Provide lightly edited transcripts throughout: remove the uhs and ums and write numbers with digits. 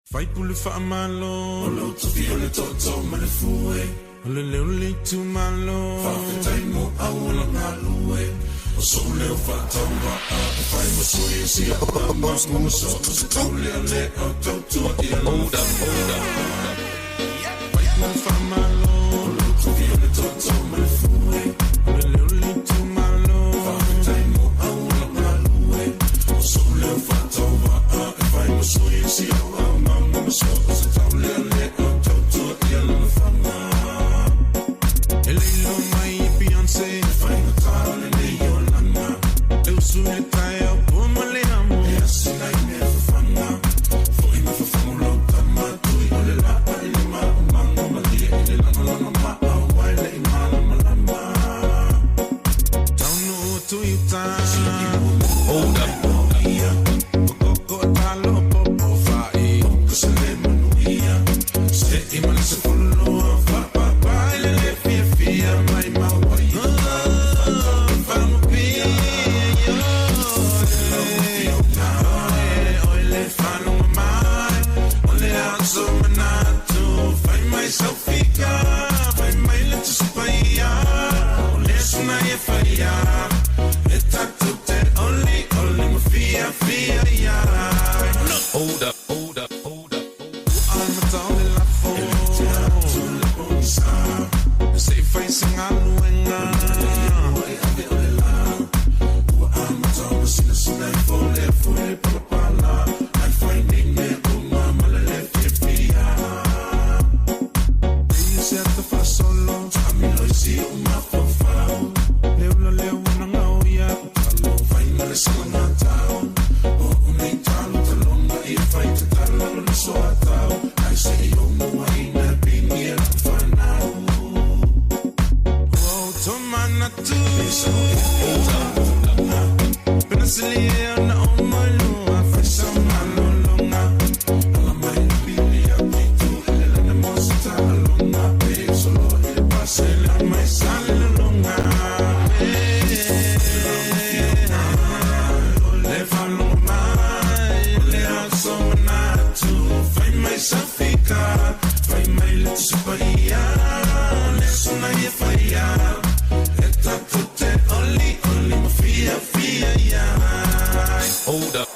Fai pule fa malo, o lo to fi ole toto male fue, ole le ole tu malo, fa fetai mo awala ngalue, o so le fa tamba a fai mo so yesi a mama mo so so tole ale o toto ia oda. Fai pule fa malo, o lo to fi ole toto male fue, ole le ole tu malo, fa fetai mo awala ngalue, o so le fa tamba a fai mo so yesi a so tole ale o toto ia la fama. Elilo mai Beyoncé, fai no tale le Yolanda. Eu sou le tai o como le amo. E assim ai me fanga. Foi me fanga lo tama tu i ole la ile ma mango ma dia ile la ma wa le ma lama. Don't know to you time. Hold up. Go talo popo fai. Se le manuia. Se imane se follow fa pa ile le fia mai ma wa. Famo pia yo. Ole fano mai. Ole alzo manato. Fai mai selfie. Fai mai le spaya. Ole sna e faya. E tatto te only ma fia ya. Hold up. Say facing a luenga. I'm a Thomas in a snake for the pala. I'm finding me mama left fia. You set the fast solo. I'm in Loisi uma fofao. Leo na ngauya. Talo final sana tao. O unai talo talonga e fight talo no so atao. I say yo no I na pinga fanao. Tomana tu Penasilia na omalua Faisa malolonga Ala mai bilia pitu Elela na mosita alonga Solo ele pase la mai salolonga Ole falonga mai Ole asomana tu Fai mai safika Fai mai letusupaya Ole suna ye faya only my fia, yeah. Hold up.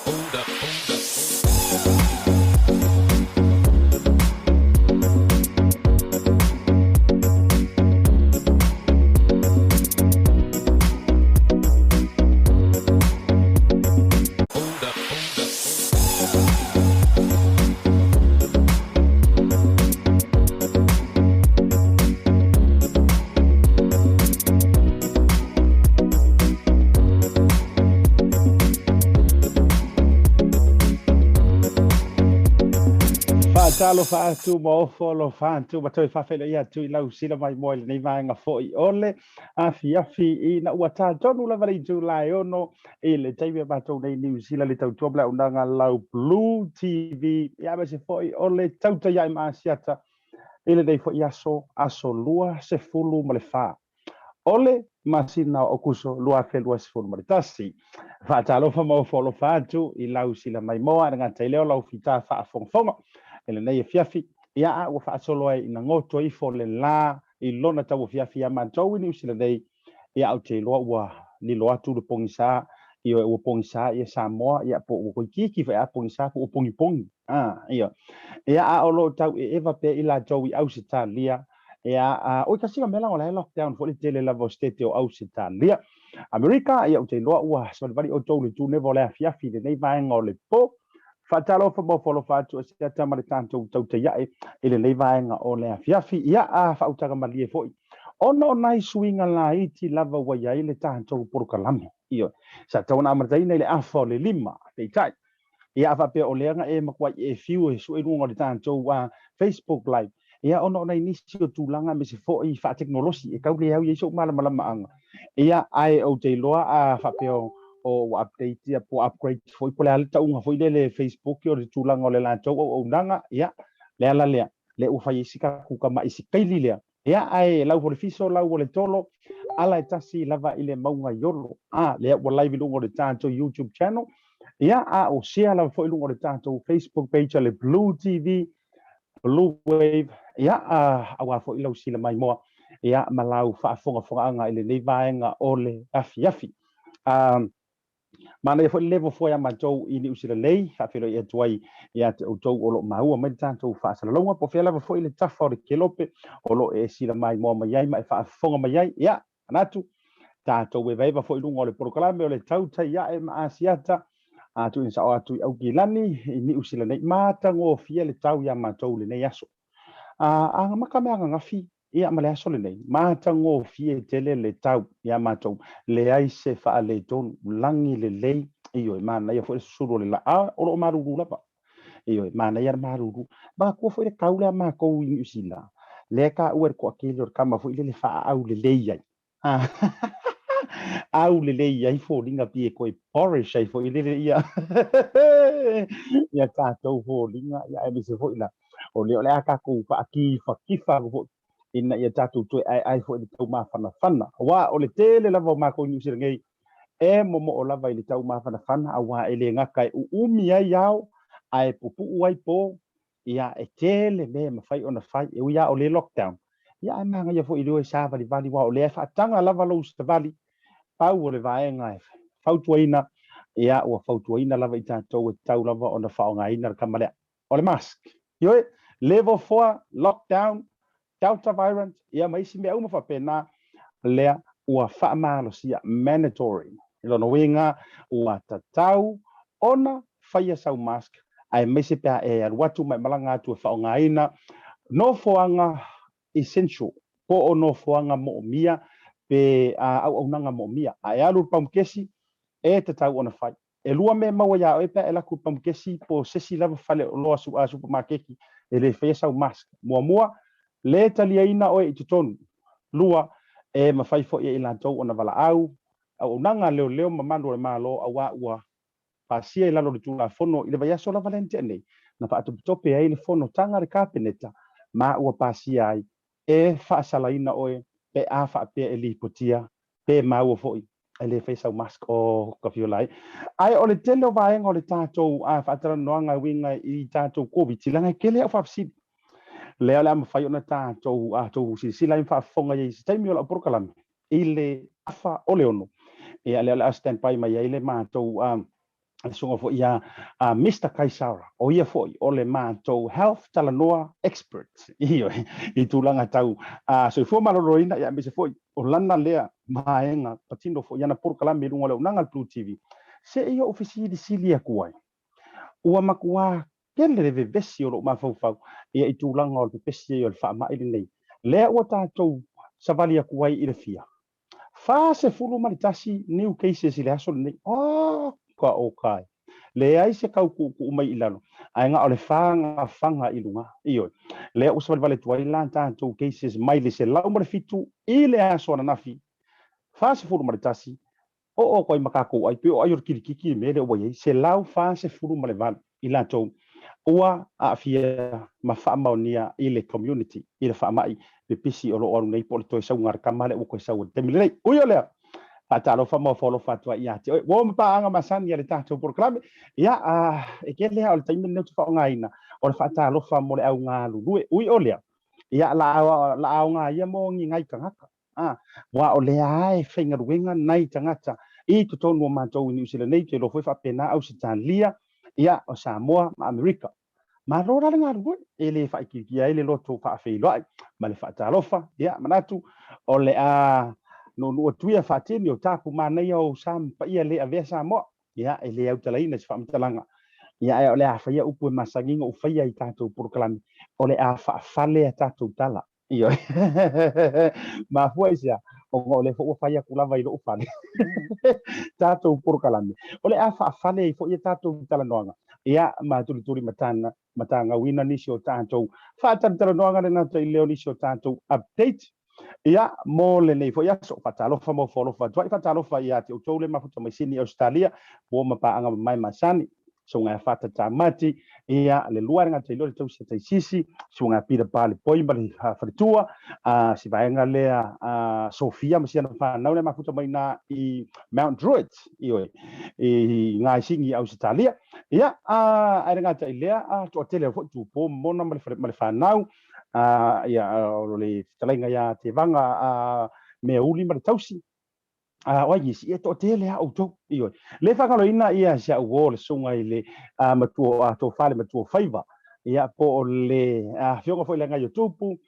Talo fatu mo folo fatu matoi fafelo ia tu lau sila mai mo le nei vanga foi ole afi ina uata tonu la vale July ono ile taiwe bato nei New Zealand le tau tobla unanga lau Blue TV ia ba se foi ole TAUTAI ia ma Asiata ile dei foi aso lua se fulu male fa ole masina okuso lua fe lua se fulu male tasi fa talo fa mo folo fatu i lau sila mai mo nga taileo lau fita fa fonfonga ele nei fiafi ia o fa solo ai na ngoto I fo le la I lona tau fiafi a mantou ni usila nei ia o te loa wa ni loa tu le pongisa I o pongisa ia Samoa ia po ko kiki fa pongisa po pongi ia a o lo tau eva pe ila tau I Ausitalia ia o kasi mela o la lockdown fo le tele la vostete o Ausitalia America ia o te loa wa so le vali o tau le tu ne vola fiafi nei vai ngole po Fatalo fa mo folo fatu Asiata mari tanto TAUTAI ia ele nei vaenga o le afiafi ia a fautaga malie foi ono nai swinga la iti lava wa ia ile tanto porkalami io sa tona martaina ile afo le lima teitai ia fa pe o lenga e makwa e fiu e so e lunga le tanto wa Facebook live ia ono nai nisi o tulanga me se foi fa teknologi e kaule au ia so mala anga ia ai o te loa a fa pe o update ia po upgrade foi po le alta unga foi le Facebook o le tulanga o le lanto o nanga ia le u fai sika ku kama isikaili le ia ai lau for fiso lau le tolo ala tasi lava ile maunga yolo le wa live lungo le tanto YouTube channel ia a o share la fo ilungo le tatou Facebook page le Blue TV Blue Wave ia a wa fo ilau sila mai moa ia malau fa fonga fonga anga ile nei vaenga ole afi mana fo level fo ya matou ini usila lei fa felo ia tuai ia te tou o lo mau mai tatou fa sala longa po fela fo ile tafa o kelope o lo e sila mai moa mai ai mai fa fonga mai ai ia anatu tatou e vai fo ilungo le programa o le TAUTAI ia e ma Asiata tu insa o tu au gilani ini usila nei mata ngo fia le tau ya matou le nei aso anga makame anga ngafi ia male aso le nei mata ngo fia tele le tau ya matou le ai se fa le ton langi le lei io mana ia fo suru le la o lo maruru la pa io mana ia maruru ba ko fo le kaula ma ko ini usila le ka uer ko akilo kama fo ile le fa au le lei ai au le ai fo linga pie ko porridge ai fo ile ia ia tatou fo linga ia e se fo ila o le aka ko fa kifa fo ina ia tatou to ai fo ile tau ma fana wa o le tele lava ma ko ni sir ngai e mo o lava ile tau ma fana wa ele ngaka u umi ai yao ai pupu ai po ia e tele me ma fai ona fai e ia o le lockdown ia ai manga ia fo ile sa vali wa o le fa tanga lava lo sta vali pau o le vaenga e fautuaina ia ua fautuaina lava i tatou e tau lava ona faaaogāina le kamalea o le mask ioe level 4 lockdown delta variant ia maisi mea uma faapena lea ua faamalosia mandatory i lona uiga ua tatau ona faia sau mask ae maisi pea e alu atu mai malaga atu e faaaogāina nofoaga essential po o nofoaga moʻomia pe auaunaga moʻomia ae alu paumukesi e tatau ona fai e lua me maua iā oe pea e laku paumukesi po sesi lava fale o loa suʻa supermakeki e lē faia sau mask muamua le taliaina oe i totonu lua e mafai foʻi ai latou ona valaau auaunaga leoleo mamalu o le mālo auā ua pasia i lalo le tulafono i le vaiaso lava leni teʻanei na faatopitope ai le fonotaga le kapeneta ma ua pasia ai e faasalaina oe pe a faapea e lipotia pe maua foʻi e lē fai sau mask o kafiolai ae o le tele o vaega o le tatou faatalanoaga uiga i tatou covid tilaga e kele au faapesili lea o le a mafai ona tatou silasila ai faafofoga iai se taimi o lau porokalame i le afa o le ono ia lea o le a standby mai ai le matou songa fo ia Mr. Kaisara o ia foi o le mātou health talanoa expert i tūlanga tau so fo maloroina ia me se foi o lana lea maenga patino fo ia na por kala me lunga le unanga Blue TV se ia ofisi di silia kuai ua makua kele le vesi o lo mafau ia i tūlanga o le pesi o le wha mai nei lea ua tātou savalia kuai i le fia fa se fulu malitasi new cases i le aso nei ka o kai le ai se kau ku mai ilano ai nga ole fanga i lunga io le o se vale tuai lan tanto cases mai le se lau mare fitu i le aso na nafi fa se fulu maritasi o koi makako ai pe o ai kiki me le o ai se lau fa se fulu mare van i lanto ua a fia ma fa maonia i le community i le fa mai pe pisi o lo o nei po to sa ngar kamale o ko sa o te mile o yo le patalo fa mo folo fatwa ia te o pa anga masani le tato proclame ia e ke le al taimi no fa ngaina o fa talo fa mo le au nga lu ui o le ia la au nga ia mo ngi ngai kangaka wa o le ai finga winga nai tangata i to tonu ma to ni usile nei te lo fa pena au sitalia ia o Samoa ma America ma rora le nga lu e le fa ki ia le loto fa fe lo ma le fa talo fa ia manatu o le no tuia fatini o tapu mana o sam pa ia le ave Samoa ia e le au talaina se famtalanga ia e le a faia upu masanginga o faia i tatou proclame o le a fa fale tatou tala io ma foi sia o le fo faia kulava i lo fale tatou proclame o le a fa fale i fo ia tatou tala noanga ia ma tuli matanga wina nisi o tatou fa tala noanga na tai leo nisi o tatou update ia mo le nei fo ia so fatalo fa mo folo fa toi fatalo fa ia te utole ma futa mai sini Australia o ma pa anga mai masani sunga fata tamati ia le luar nga tilo tau se sisi sunga pira pale poi bali fritua si vaenga lea Sofia msia na fa na le mafuta mai na I Mount Druitt i ngai singi Australia ia ai nga tailea to tele fo tu po mona male fa nau ia le talenga ia te vanga me uli male tausi wai si to tele auto le fa kaloina ia sia wall sunga ile matu to fale matu faiva ia po le fionga foi lenga YouTube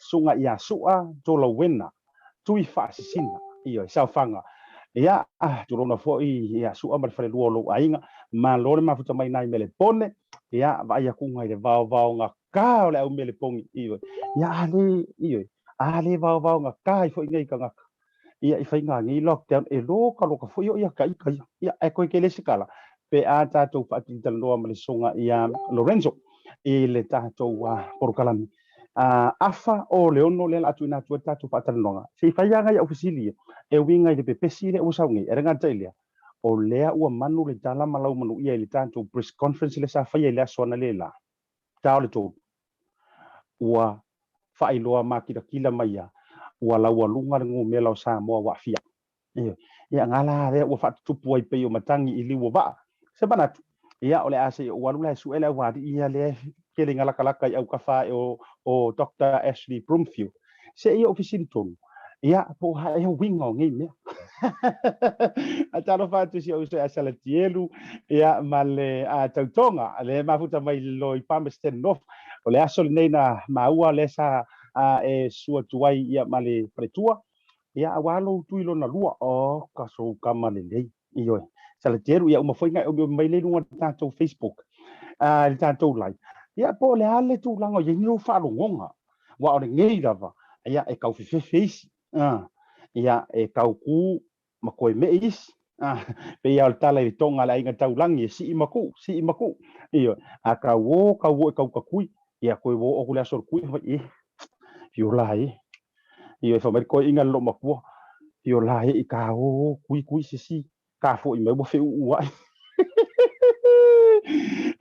sunga ia sua to lo wena tui fa sina sa fanga ia to rona foi ia sua mar fale lo ainga ma lo ma futa mai nai mele pone ia vai ia kunga ile vao nga ka le au mele pongi ia ale vao nga kai foi ngai ka ia I whainga ngi lockdown loka fo ia kai ia e koe ke le sikala pe a tātou whaati Talanoa ma le songa ia Lorenzo le tātou porokalami afa o le ono le atu ina tua tātou whaatalanoa se whaianga ia ofisili e winga I le pepesi le usaungi e renga tailia o lea ua manu le tala malau manu ia le tātou press conference le sa whaia le asona le la tau le tō ua whailoa makira kila mai wala walunga ngo mela sa mo wa fia ia ngala re wa fat tupu ai pe o matangi ili wa ba se banatu ia ole ase walula su ele wa ia le kele ngala kala kai au kafa o Dr. Ashley Brumfield se ia ofisiliton ia po ha ia wingo ngi me ataro fatu si o se asala tielu ia male tautonga le mafuta mai lo I pamesten nof ole asol neina maua le sa e sua tuai ia male pretua ia awalo tuilo na lua o kaso kamale lei io salateru ia uma foi ngai o mai le lunga tanto Facebook tanto live ia po le ale tu lango ia no fa longa wa o ngai lava ia e kau face ia e kau ku makoi meis pe ia tala I tonga la inga taulangi si maku io a kau kakui ia koe wo o kule asor kui yo lai io fa mer ko inga lo makua yo lai I ka kui si ka fo I me bo fe wa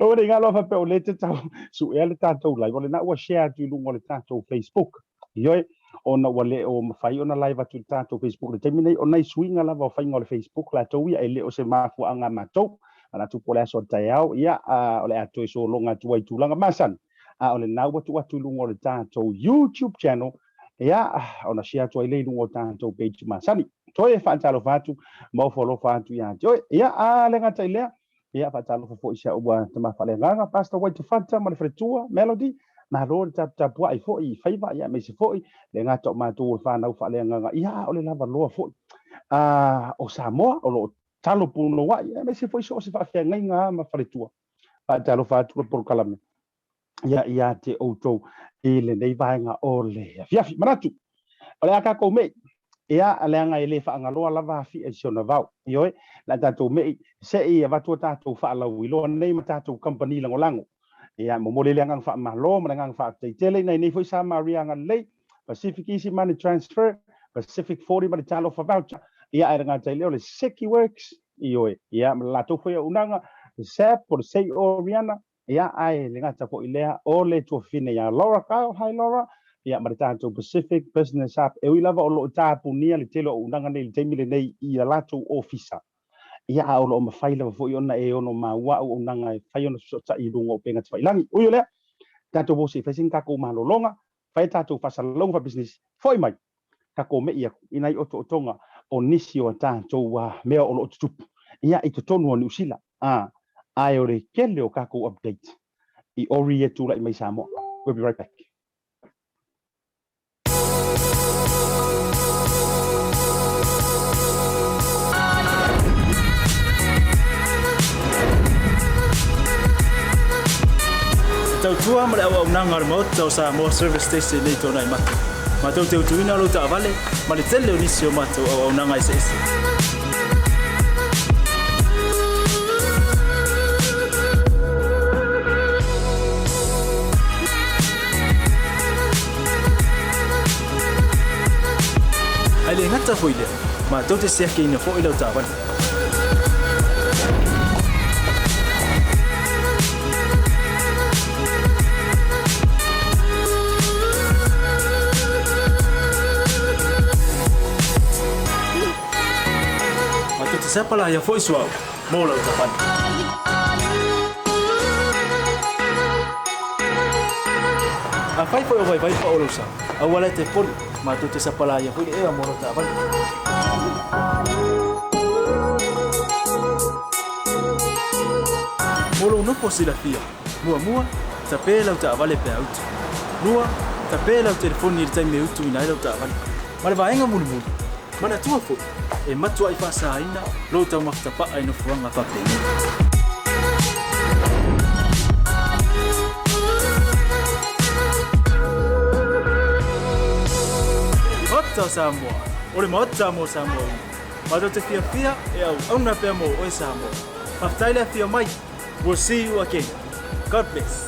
o re ngalo fa pe o le tau su ele tatou live ole na wa share tu lungo le tatou Facebook io ona wale o mafai ona live tu tatou Facebook le temine ona swinga la va fainga le Facebook la to ia ele o se mafu anga matou ana tu pole so taiao ia ole atu so longa tu ai tu langa masan ole na wa tu lungo le tatou YouTube channel ia ona share tu ile lungo tatou page masani to e fa talo fatu mo follow fatu ia jo ia le ngata ile ia fa talo fo isa o tama fale nganga pastor wa tu fata ma le fretua melody na ro tap wa I fo I faiva ia me se fo le ngata ma tu fa na fa le nganga ia ole lava lo fo o Samoa o lo talo puno wa ia me se fo so se fa fe nga ma fretua fa talo fatu por kalame ia te auto ile nei vaenga ole fiafi manatu ole aka ko me ia aleanga ile fa ngaloa lava fi e sona vau io la tato me se ia va to tato fa la wilo nei matato company langolango ia mo le lengang fa malo mangang fa te tele nei foi sa maria ngalei Pacific Easy Money Transfer Pacific 40 money talo fa voucher ia era tele ole Seki Works io ia la to foi unanga se por sei oriana ia ai le ngata po ilea ole to fine ya Laura ka hi Laura ia maritato Pacific Business App e lava o lo tapu nia le telo unanga nei temile nei ia lato officer ia o lo mafaila fo iona e ono maua o unanga e fai ona so ta ilungo penga tfai langi o le tato bo se facing ka ko malolonga fai tato fa salong fa business foi mai ka ko me ia inai o tonga o nisi o tato wa me o lo tupu ia I tonu o usila ai ore kele o ka ko update I ori e tu lai mai samo we'll be right back. Tautua ma le au nanga remote tau sa mo service station nei tona I matu. Ma tau te utuina lo ta avale, ma le tele o nisi o matu au nanga I se ese. Ai le ngata foile, ma tau te seake ina fo ila ta avale. te sapala ia foi suau. Mo lau tawhani. A fai foi o vai pa o lausa. A wala te poli. Ma tu te sapala ia foi ea mo lau tawhani. Mo lau nopo sila fia. Mua, ta pēlau ta avale pe autu. Lua, ta pēlau telefoni i tai me utu ina lau ta avale. Ma le vaenga mulu. Mana tua fo. E matua i whaasaina, lo tau makitapa ai no fuanga whapeni. Ota Samoa, ole ma ota mo Samoa. Ma do te fia e au na pe mo o Samoa. Maftaile fia mai. We'll see you again. God bless.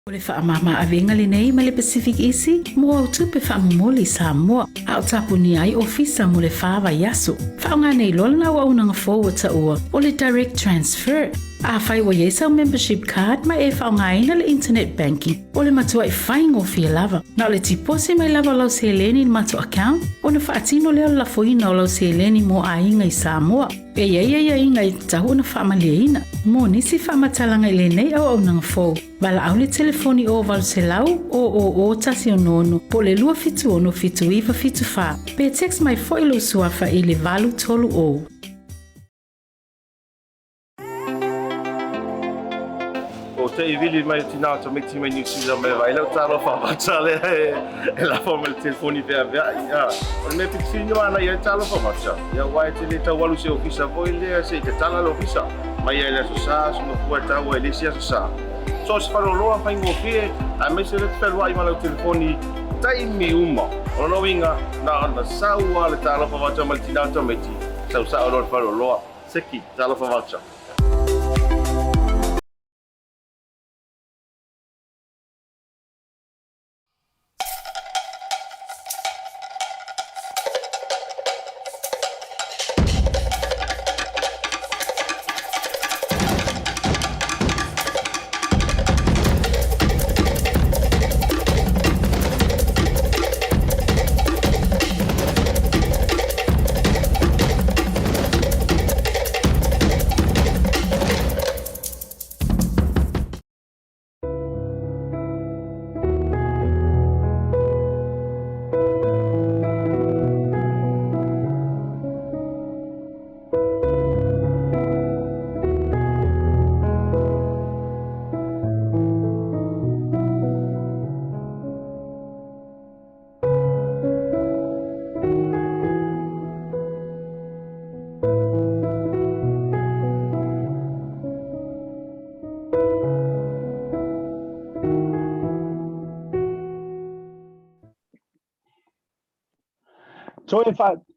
O le whaamama avenga le nei ma le Pacific Isi, mo au tupe whaamumoli Samoa, au tapuni ai ofisa mo le whaawa yaso. Whaonga nei lola na waunanga forward ta ua, o le direct transfer. A whai wa yesa membership card ma e whaonga ina le internet banking, o le matua i whaingo fia lava. Na o le tipose mai lava lau se leni ni mato account, o na whaatino leo la foina o lau se leni mo a inga i Samoa. E ia inga i tahu na whaamalia mo nisi whaamatalanga i le nei au nanga fau. Wala au le telefoni o walu se lau o tasi o nono, po le lua fitu ono fitu iwa fitu wha. Pe text mai fo ilo suafa i le valu tolu o. O te i vili mai tina to meti mai nisi da mai vai lau talo fa matale e la forma il telefoni vea ya o me pitino ana ia talo fa matale ya wai te le tau walu se ofisa voi le se te tala lo ofisa mai ia le so sa so no fu ta o le sia so sa so se fa lo fa ingo fie a me se le pe wai ma lau telefoni tai mi uma o no winga na sa wa le talo fa matale mal tina to meti sa o lo fa lo seki talo fa matale.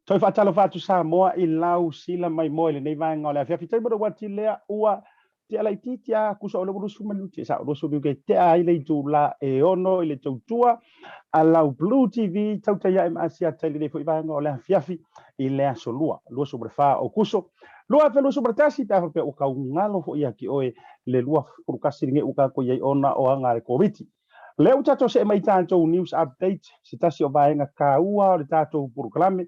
Toi whaatalo whātu Samoa i lau sila mai moile nei vanga o le awhia fitai mara wati lea ua te alai titi a kusa o le urusu manuti sa urusu biuke te a i le tu la e ono i le tautua a lau Blue TV TAUTAI ia ma Asiata i le fo i vanga o le awhiafi i le aso lua sobre wha o kuso lua fe lua sobre tasi pe awha pe o kaungalo fo ia ki oe le lua kurukasi ringe uka ko iei ona o anga le COVID. Leo tato se mai tātou news update, se tasi o vaenga kāua o le tātou purukalame,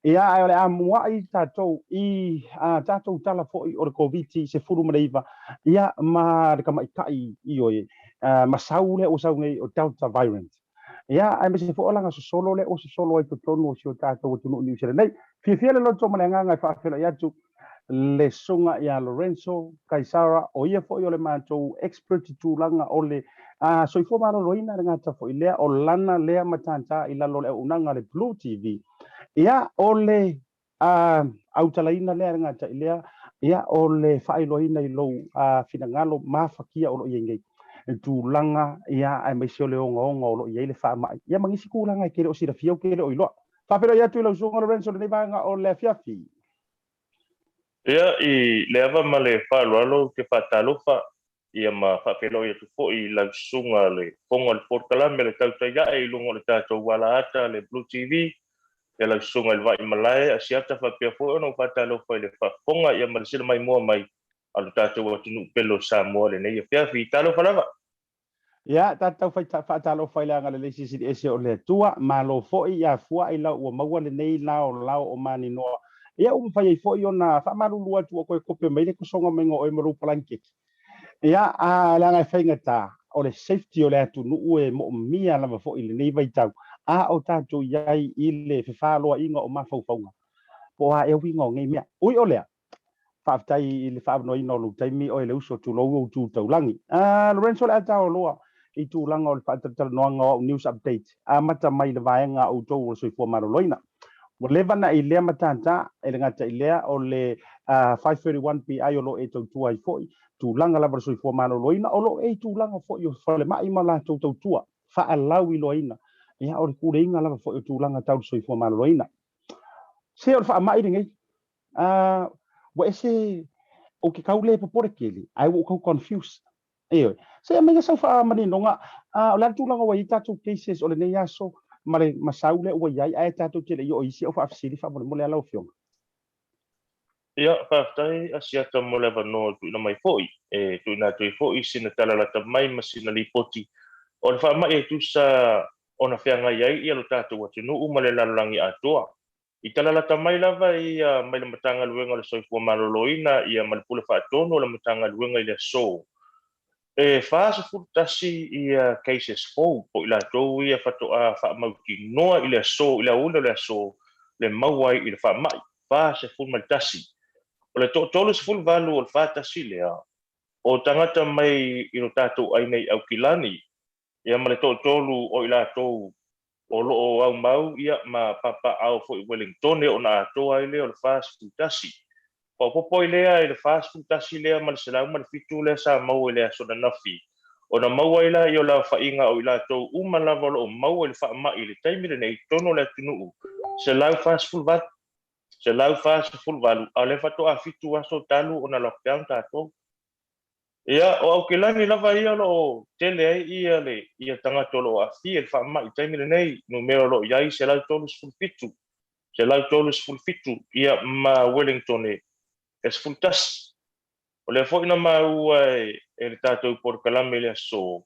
ia ai o le amua i tātou i tātou tala foi o le COVID se furu mareiva, ia ma le kamaikai i oe, masau le o sau ngai o Delta variant. Ia ai me se fo olanga so solo le o se solo ai tonu o si o tātou o tunu ni usere nei, fia le loto manenga ngai whaafela i atu, le songa ia Lorenzo Kaisara o ia foi o le mātou expert tūlanga o le soifo maro loina ngata foi lea o lana lea matanta i lalo le unanga le Blue TV ia o le autalaina lea ngata lea ia o le failoina i lo finangalo mafakia o lo iengei tūlanga ia ai mai se le onga o lo ia le fa mai ia mangisi kulanga ke o sira fio ke o ilo fa pero ia tu lo songa Lorenzo le vanga o le fiafi Ia I le ava ma le whālualo ke whātalofa ia ma whawhelo ia tu fo I lausunga le fonga le porkalame le tautai I lungo le tātou wala ata le Blue TV ia lausunga le vai malae Asiata whapea fo ono whātalofa I le whafonga ia ma le sila mai mua mai alu tātou atunu pelo Samoa le nei ia whiawhi talofa lava. Ya, tatau whaitalo whailanga le leisi si ese o le tua, ma lo foi ia fua I lau ua maua le nei lao o mani noa. Ia whai foi o na whamarulua tu o koe kope meile kusonga mengo o maru palanke. Ia, a langa whaingata o le safety o le atu nuu e mo mia lama foi le nei vaitau. A o tātou iai I le whiwhaloa inga o mawhauwhaunga. Po a eo winga o ngei mea. Ui o lea. Whaftai I le whaafnoi no lu taimi o le uso tu lau o tu taulangi. Lorenzo le atao loa. I tūlanga o le Talanoa o news update. A mata mai le vaenga o tau o soifua maroloina. Mo levana I lea matanta, e le ngata I lea o le 531 PI o lo e tau tua I foi. Tūlanga lava soifua maroloina, o lo e tūlanga foi o whale mai ma la tau tua. Wha lau I loina. Ia o le kure inga lava foi o tūlanga tau soifua maroloina. Se o le wha mai ringei. Wa ese o ke kaule popore keli. Ai wo kau confused. Eoi. Se me sa fa mani nonga o la tu langa wa ita tu cases o le nei aso mare masaule o ia ai ta tu tele yo isi o fa afsiri fa mo le ala fiong. Ia whaftai Asiata mo le wano tu ina mai foi tu ina tu foi sina talalata mai masina lipoti o le whamai e tu sa ona whianga iai ia lo tātou atunu uma le lalangi atoa. I talalata mai lava ia mai le matanga luenga le soifua maloloina ia malipule whaatono le matanga luenga I le so. E fase futasi ia cases fou po ila tou ia fatoa whaamauki noa I le so ila una le so le mauai I le whamai fase fulmaltasi. O le tolu se ful valu o le whatasi lea o tangata mai I no tātou ai nei au kilani ia ma le tolu o ila tou o loo au mau ia ma papa au fo I Wellington o na atoa I le o le fase futasi. O popo I lea I le fast food tasi lea ma le selau ma le fitu lea sa mau I lea so na nafi. O na mau ai la I o la whainga o I la tau uma lava o mau I le whaama I le taimi le nei tono le tunuu. Selau fast food vat, selau fast food valu. A le fato a fitu aso talu o na lockdown tātou. Ia o au ke lani lava ia lo tele ai ia le ia tangato lo a fi le whaama I taimi le nei numero lo iai selau tolu full fitu. Selau tolu full fitu ia ma Wellington es fultas o le fo ina mau e le tātou por kalame le so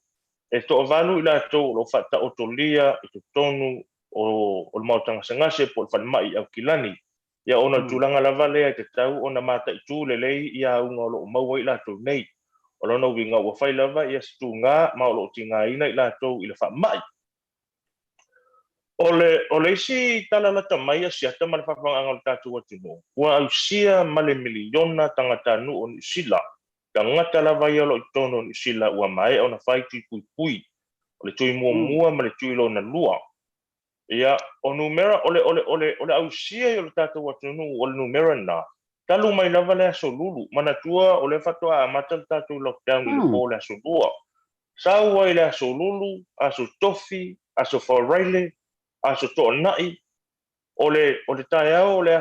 e to valu I la to lo fata o tolia I to tonu o le mautanga sangase po le mai au kilani ia ona tulanga lava le te tau ona mata I tu le lei ia unga lo mau I la to nei o lona winga wa fai lava ia stunga ma lo tinga ina I la to I le fa mai o le isi talalata mai Asiata ma le whawhanga o tātou atino. Ua ausia ma le miliona tangata nu o New Zealand. Tangata lava ia lo I tono o New Zealand ua mai o na whai tui pui. O le tui mua ma le tui lo na lua. Ia o numera o le ausia I o le tātou atino o le numera na. Talu mai lava le aso lulu. Mana tua o le whatoa a mata le tātou lockdown I le po le aso lua. Saua I le aso lulu, aso tofi, aso whareile, aso to nai ole tae au ole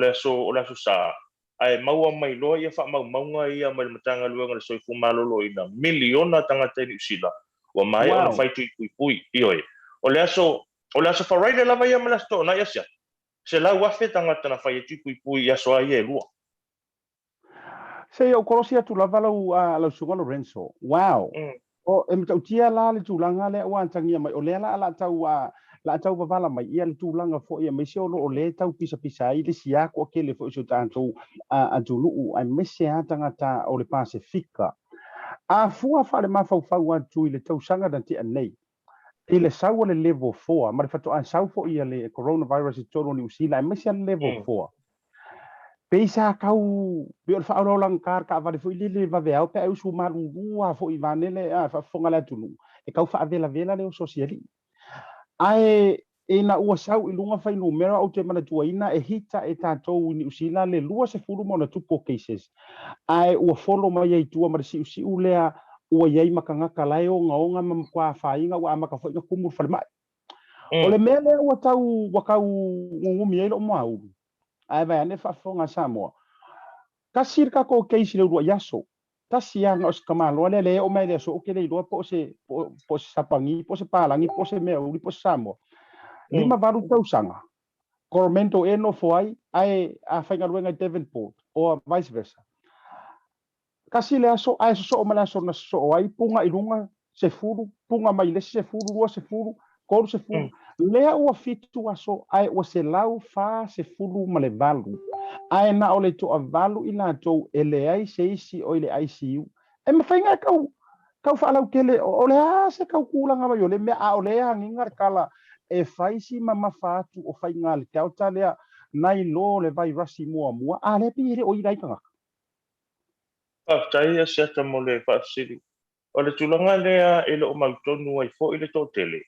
aso sa ai maua mai loa ia fa maunga ia mai matanga luenga le soifu malolo ina miliona tangata I New Zealand wa mai ona fai tui pui ioi ole aso wharaile lava ia mala sto nai asia se lau wafe tangata na fai tui pui ia so ai e lua Se o korosia tu lava lau sunga Lorenzo. Wow. O e mtautia la le tūlanga le ua antangia mai o le la tau wavala mai ia le tūlanga fo ia mese o o le tau pisa ai le siako o ke le fo iso tātou a tūluu ai mese a tangata o le Pasifika. A fua whare mawhau atu I le tausanga na tia nei. I le sau le level 4, ma le whatu a sau fo ia le coronavirus I toro New Zealand, ai mese a level 4. Peisa kau bior fa ro lang kar ka va fo ile va ve au pe usu maru rua fo I vanele a fa fonga la tunu e kau fa vela le sociali ai ina ua sau I lunga fa numero au te mana tuaina e hita e tātou New Zealand le lua se furu mona tupo cases ai ua follow mai ai tua ma si ulea ua yai makangaka lai o ngaonga ma kwa fainga ua maka fo kumu fa mai ole mele ua tau wakau ngumi ai lo mau ai vai ane fa fonga Samoa kasir ka ko keisi le rua yaso tasianga os kamalo le o mai le so ke le rua po se sapangi po se palangi po se meo po samo lima baru tau sanga Cormento eno foi ai a fainga ruenga Devonport o vice versa kasi le aso ai so mala so na so ai punga irunga se furu punga mai le se furu rua se furu ko se furu le o fitu aso ai o se lau fa se furu male valu ai na ole to avalu ina to ele ai se isi o ile ICU e me fainga kau fa lau kele ole a se kau kula nga yo le me a ole a ngar kala e faisi mama fatu o fainga le tau tale nai lo le vai rasi mua a le pire o irai kanga TAUTAI Asiata mo le whaasiri. O le tulanga lea ele o mautonu ai fo ile tō tele.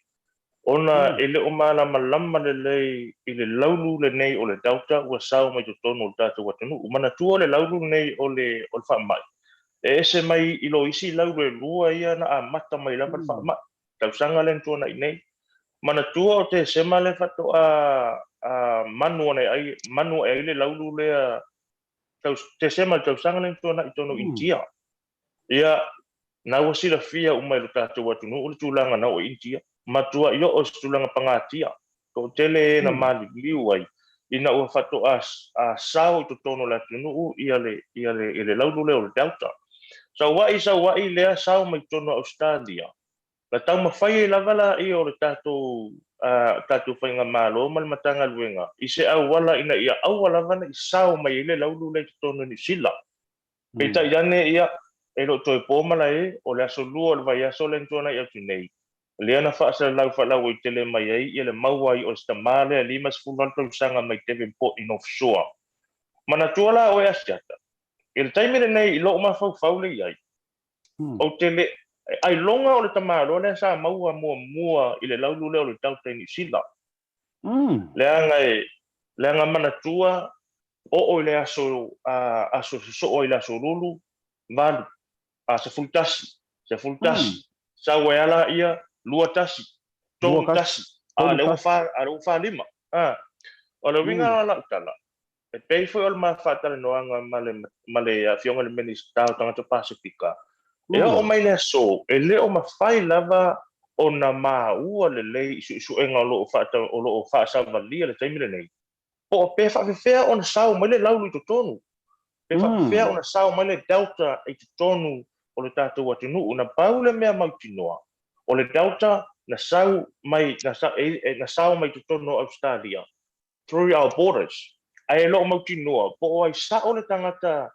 Ona ele o malama lama le lei ile laulu le nei o le dauta ua sao mai tonu o tātou watanu. Umana tua le laulu nei o le whaamai. E ese mai ilo isi laulu e lua ia na a mata mai lama le whaamai. Tausanga len tuana i nei. Mana tua o te sema le whato a manu ai manu e ile laulu lea te sema tausanga len tuana i tono India. Ia na wasila fia umai lo tātou watunu o le tūlanga na o India. Matua io o stulanga pangatia ko tele na mali liu ai ina o fato a sao to tono la tunu ia le laudu le o delta so wa le sao mai tono Australia la tau mafai la vala i o le tato fainga malo mal matanga luenga i se au wala ina ia au wala vana i sao mai le laudu le tono ni sila e ta iane ia e lo toi pomala o le aso lua le vai aso le tona ia tunei Leana whaasa lau i tele mai ai, i le maua i o stamale a limas fulanta usanga mai Devonport in offshore. Mana tuala o e Asiata. I le taimere nei i loo mawhau le iai. O tele, ai longa o le tamalo, le sa maua mua i le laulu leo le TAUTAI New Zealand. Leanga mana tua, o le aso so o i le aso lulu, valu, se fultasi, sa weala ia, lua tasi, tolu tasi, le ufa lima. O le winga la utala. E pei foi o ma fatale noanga male fionga le minister tangata Pasifika. E o mai le so, e le o mafai lava o na ua le lei isu enga o lo fa sa valia le taimile nei. Po pe fa fea on sao mai le laulu to tonu. Pe fa fea on sao mai le delta e tonu o le tatu watinu una paule mea mautinoa. O le delta na sao mai tu tono Australia through our borders ai lo mautinoa po ai sa o le tangata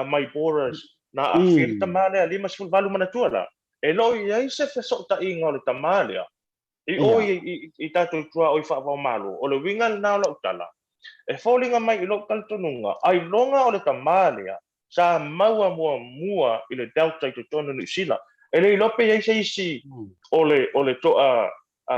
mai borders na afir tamale ali masul valu manatuala e lo ai se fe so ta inga o le tamale i o i tatu tua o i fa malo o le winga na lo tala e falling mai i lo taltonunga ai longa o le tamale sa maua mua i le delta tu tono New Zealand ele lope ai sei si ole to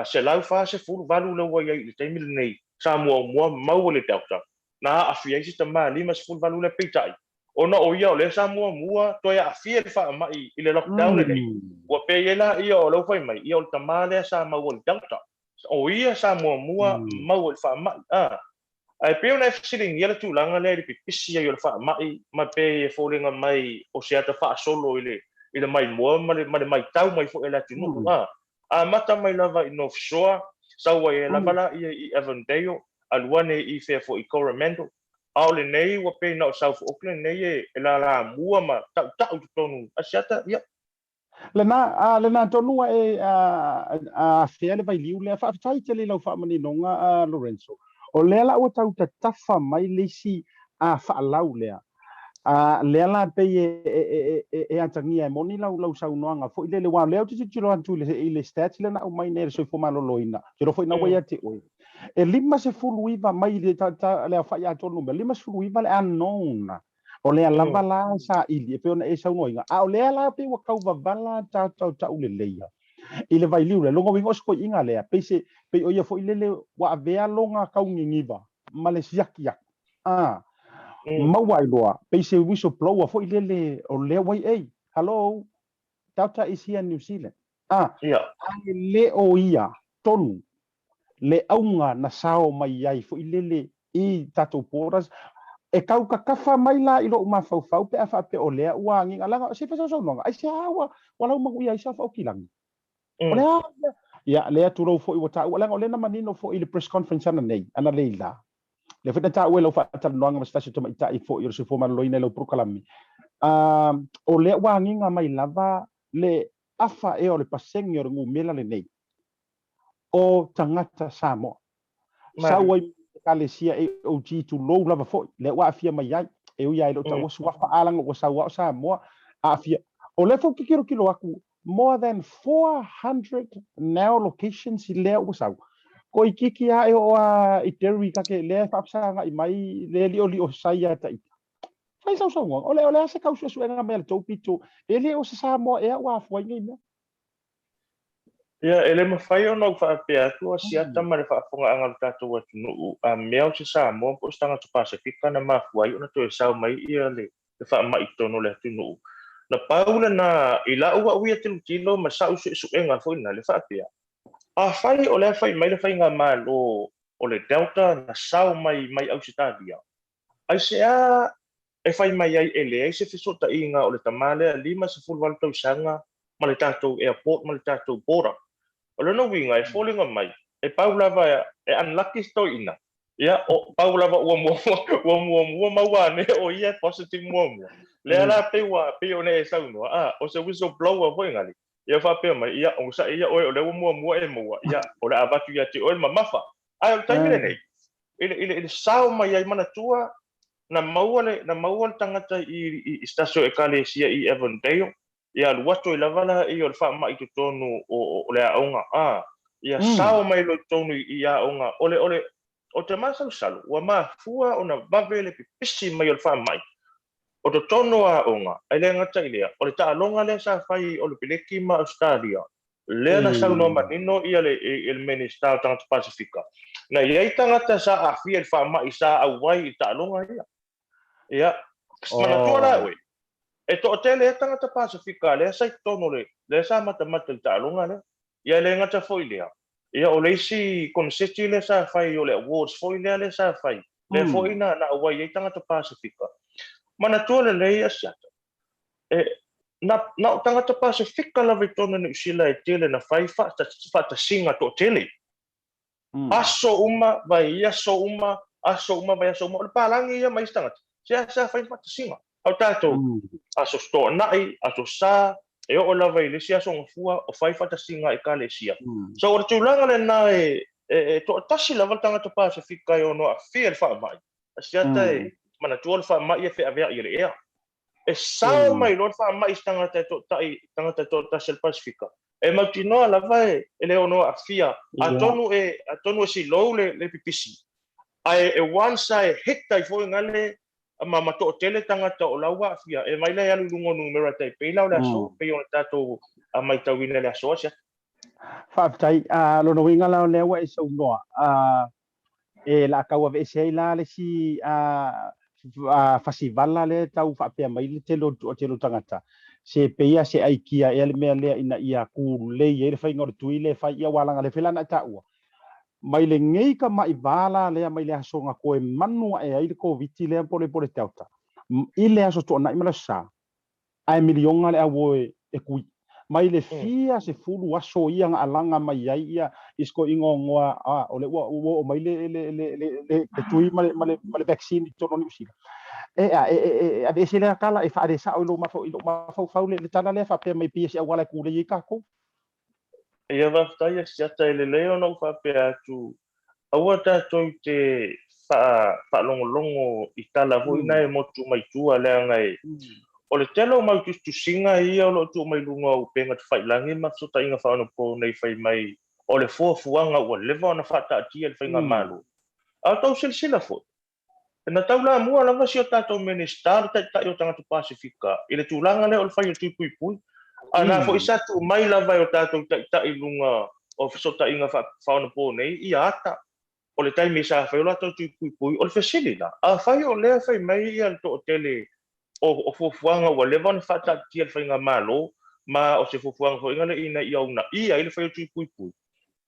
se lau fa se fulu valu le wa ai te mil nei sa mua mau le delta na afia si tama lima se fulu valu le pitai ona o ia le sa mua to ia afia le fa mai i le lockdown nei wa pe ia ia o lo fai mai ia o tama le sa mau le delta o ia sa mua mau le fa mai ai pe ona fisiling ia le tulanga le pipisi ia le fa mai ma pe falling mai o se ata fa solo ile ila mai mo mai tau mai fo ela tunu a mata mai lava in offshore sa wa ela bala i Avondale alwane i fe fo i Coromandel all nei wa pe no South Auckland nei ela la mua ma tau tonu Asiata ia lena tonu a fe le vai liu le fa tai tele lo fa mani nonga Lorenzo o le la o tau tafa mai lesi a fa lau lea Lela pe e atangia e moni lau saunoanga fo ile le wa leo tisi tiro antu ile stats le na o mai ne so fo malo loina tiro fo na wa ya te o e lima se fulu iva mai le ta le fa ya tonu me lima se fulu iva le unknown o le lava la sa ili pe ona e saunoinga o le la pe wa kau va vala ta ule leia ile vai liu le longa wingo sko inga le pe o ia fo ile le wa vea longa kau ngingiva male siakia Mawai loa, pese wiso ploa fo ilele o le wai ei. Hello, TAUTAI is here in New Zealand. Le o ia, tonu, le aunga na sao mai ai fo ilele I tato poras. e kau kakafa mai la i lo mafau pe afa pe o lea ua nginga langa se fa so no ai se awa wala ma ia sa fa o kilangi o lea ya lea tu ro fo i wata wala o le na manino fo i le press conference ana nei ana leila le fita ta welo fa ta no nga sta to mai ta i fo i se fo ma lo ina lo prokalami o le ua nginga mai lava le afa e o le pasengi o ngu mela le nei o tangata samo sa wai kalesia e o tu lo lava fo le ua afia mai ai e uia i lo ta o suafa alang o sa mo afia o le fo kilo aku more than 400 now locations i le o sa ko i kiki a e o i terri ka ke le fa sa nga i mai le li o sai ta i fai sa o le se kausu su nga mel to pito e le o sa mo e wa fo ngi me ia ele mafai ona fa'apea atu asiata ma le fa'afoga'aga le tatou atunuu a mea o se Samoa po o se tagata pasifika na mafuai ona toe sau mai ia le fa'amaʻitono le atunuu na pau lana i la'u a'uia tilutilo ma sa'u suʻesuʻega fo'i na le fa'apea afai o le afai mai le faiga mālō o le delta na sau mai ausitalia ai seā e fai mai ai e leai se fesootaʻiga o le tamale a 5 tausaga ma le tatou airport ma le tatou border o lona uiga e folinga mai e pau lava e unlucky stoina ia o pau lava ua maua ne o ia positive mua le ala pe o ne e saunoa o se whistleblower foi ngali ia fa pe mai ia o sa ia o le mua e mua ia o le avatu ia te o le mamafa ai o taimile nei ile sao mai ai mana tua na maua le tangata i stasio e kalesia i Avondale ia luato i lavala i o le wha i tonu o le aonga ia sao mai lo tonu i aonga o te masalu ua mafua o na vave le pipisi mai o le wha mai o te tonu a aonga ai le ngata i lea o le taalonga le sa whai o le pileki ma Australia lea na sau no manino ia le minister o tangata Pasifika na iai tangata sa a fia le wha mai sa awai i taalonga ia mana tua la oe e to tele e tangata Pasifika le sai tono le sa mata le taalonga le ia le ngata foi lea ia o leisi konseti le sa fai o le awards foi lea le sa fai le foi na awai e tangata Pasifika mana tua le Asiata e na o tangata Pasifika la vitona ni usila e tele na fai fa ta singa to tele aso uma vai aso uma vai aso uma le palangi ia mai tangata sa fai fa ta singa au tatou aso sto nai aso sa e o lava i le sia so ngafua o fai fa ta singa e kalesia so o tulanga le na e to tasi lava tangata Pasifika yo no a feel fa mai Asiata e mana tuol fa mai e fe avea i le ea e sao mai lor fa mai tangata to tasi le Pasifika e mautinoa lava e le ono a fia atonu e si low le pipisi ai e once ai hita i foi ngale ma mato tele tangata o laua fia e mai le alu lungo numero tai pe la la so pe ona tato a mai tawina le so sia fa tai lo no winga la le wa so no e la ka wa ve se la le si festival la le tau fa pe mai le telo tangata se pe ia se ai kia e le me le ina ia ku le ye le fa ngor tuile fa ia wala le fela na ta u mai le ngei ka mai vala le mai le aso nga ko e manu e ai ko viti le pole tauta i le aso to na imala sa ai milionga le awo e ku mai le fia se fulu aso ia nga alanga mai ai ia isko ingongoa o le o mai le tui male vaccine to no usila a vese le kala e fa de sa o lo ma fo le tala le fa pe mai pia se wala ku le ka ko ia waftai Asiata e le leo no fa pe atu aua tatou te fa'alogologo i tala fo'i na e motu mai tua le agai o le telo mau tusinga ia o lo tu mai lunga o penga te failangi ma sotainga fa'anopo nei fai mai o le fuafuanga ua leva ona fa'ata'atia le faiga malo a tau silsila fo'i na taula mua lava si o tatou minista le taʻitaʻi o tagata Pasifika i le tulaga lea o le fai o tuipuipui ana fo'i sa tu'umai lava e o tatou taʻitaʻi luga o fesotaʻiga fa'anopo nei ia ata o le taimi sa fai o latou tuipuipui o le fesili la afai o lea fai mai ia le toʻatele o fuafuanga ua leva ona fa'ata'atia le faiga malo ma o se fuafuanga fo'i gale'ina ia aunaʻia i le fai o tuipuipui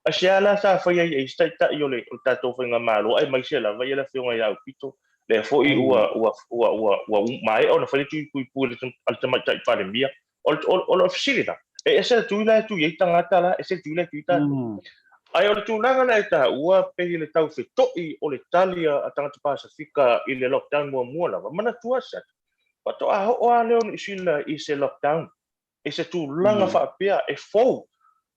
asia la sa fai ai taʻitaʻi o le tatou faiga malo ai mai se lava ia le afioga iā upito le foi ua mai ona fai tu pu al tama tai pandemia ol facilita ese tu la tu ye tangata la ese tu la tu ta ai o tu langa na ita ua pe le tau fetoi o le talia a tangata Pasifika i le lockdown mua la mana tua sa pato a o a leon isila i se lockdown ese tu langa fa pia e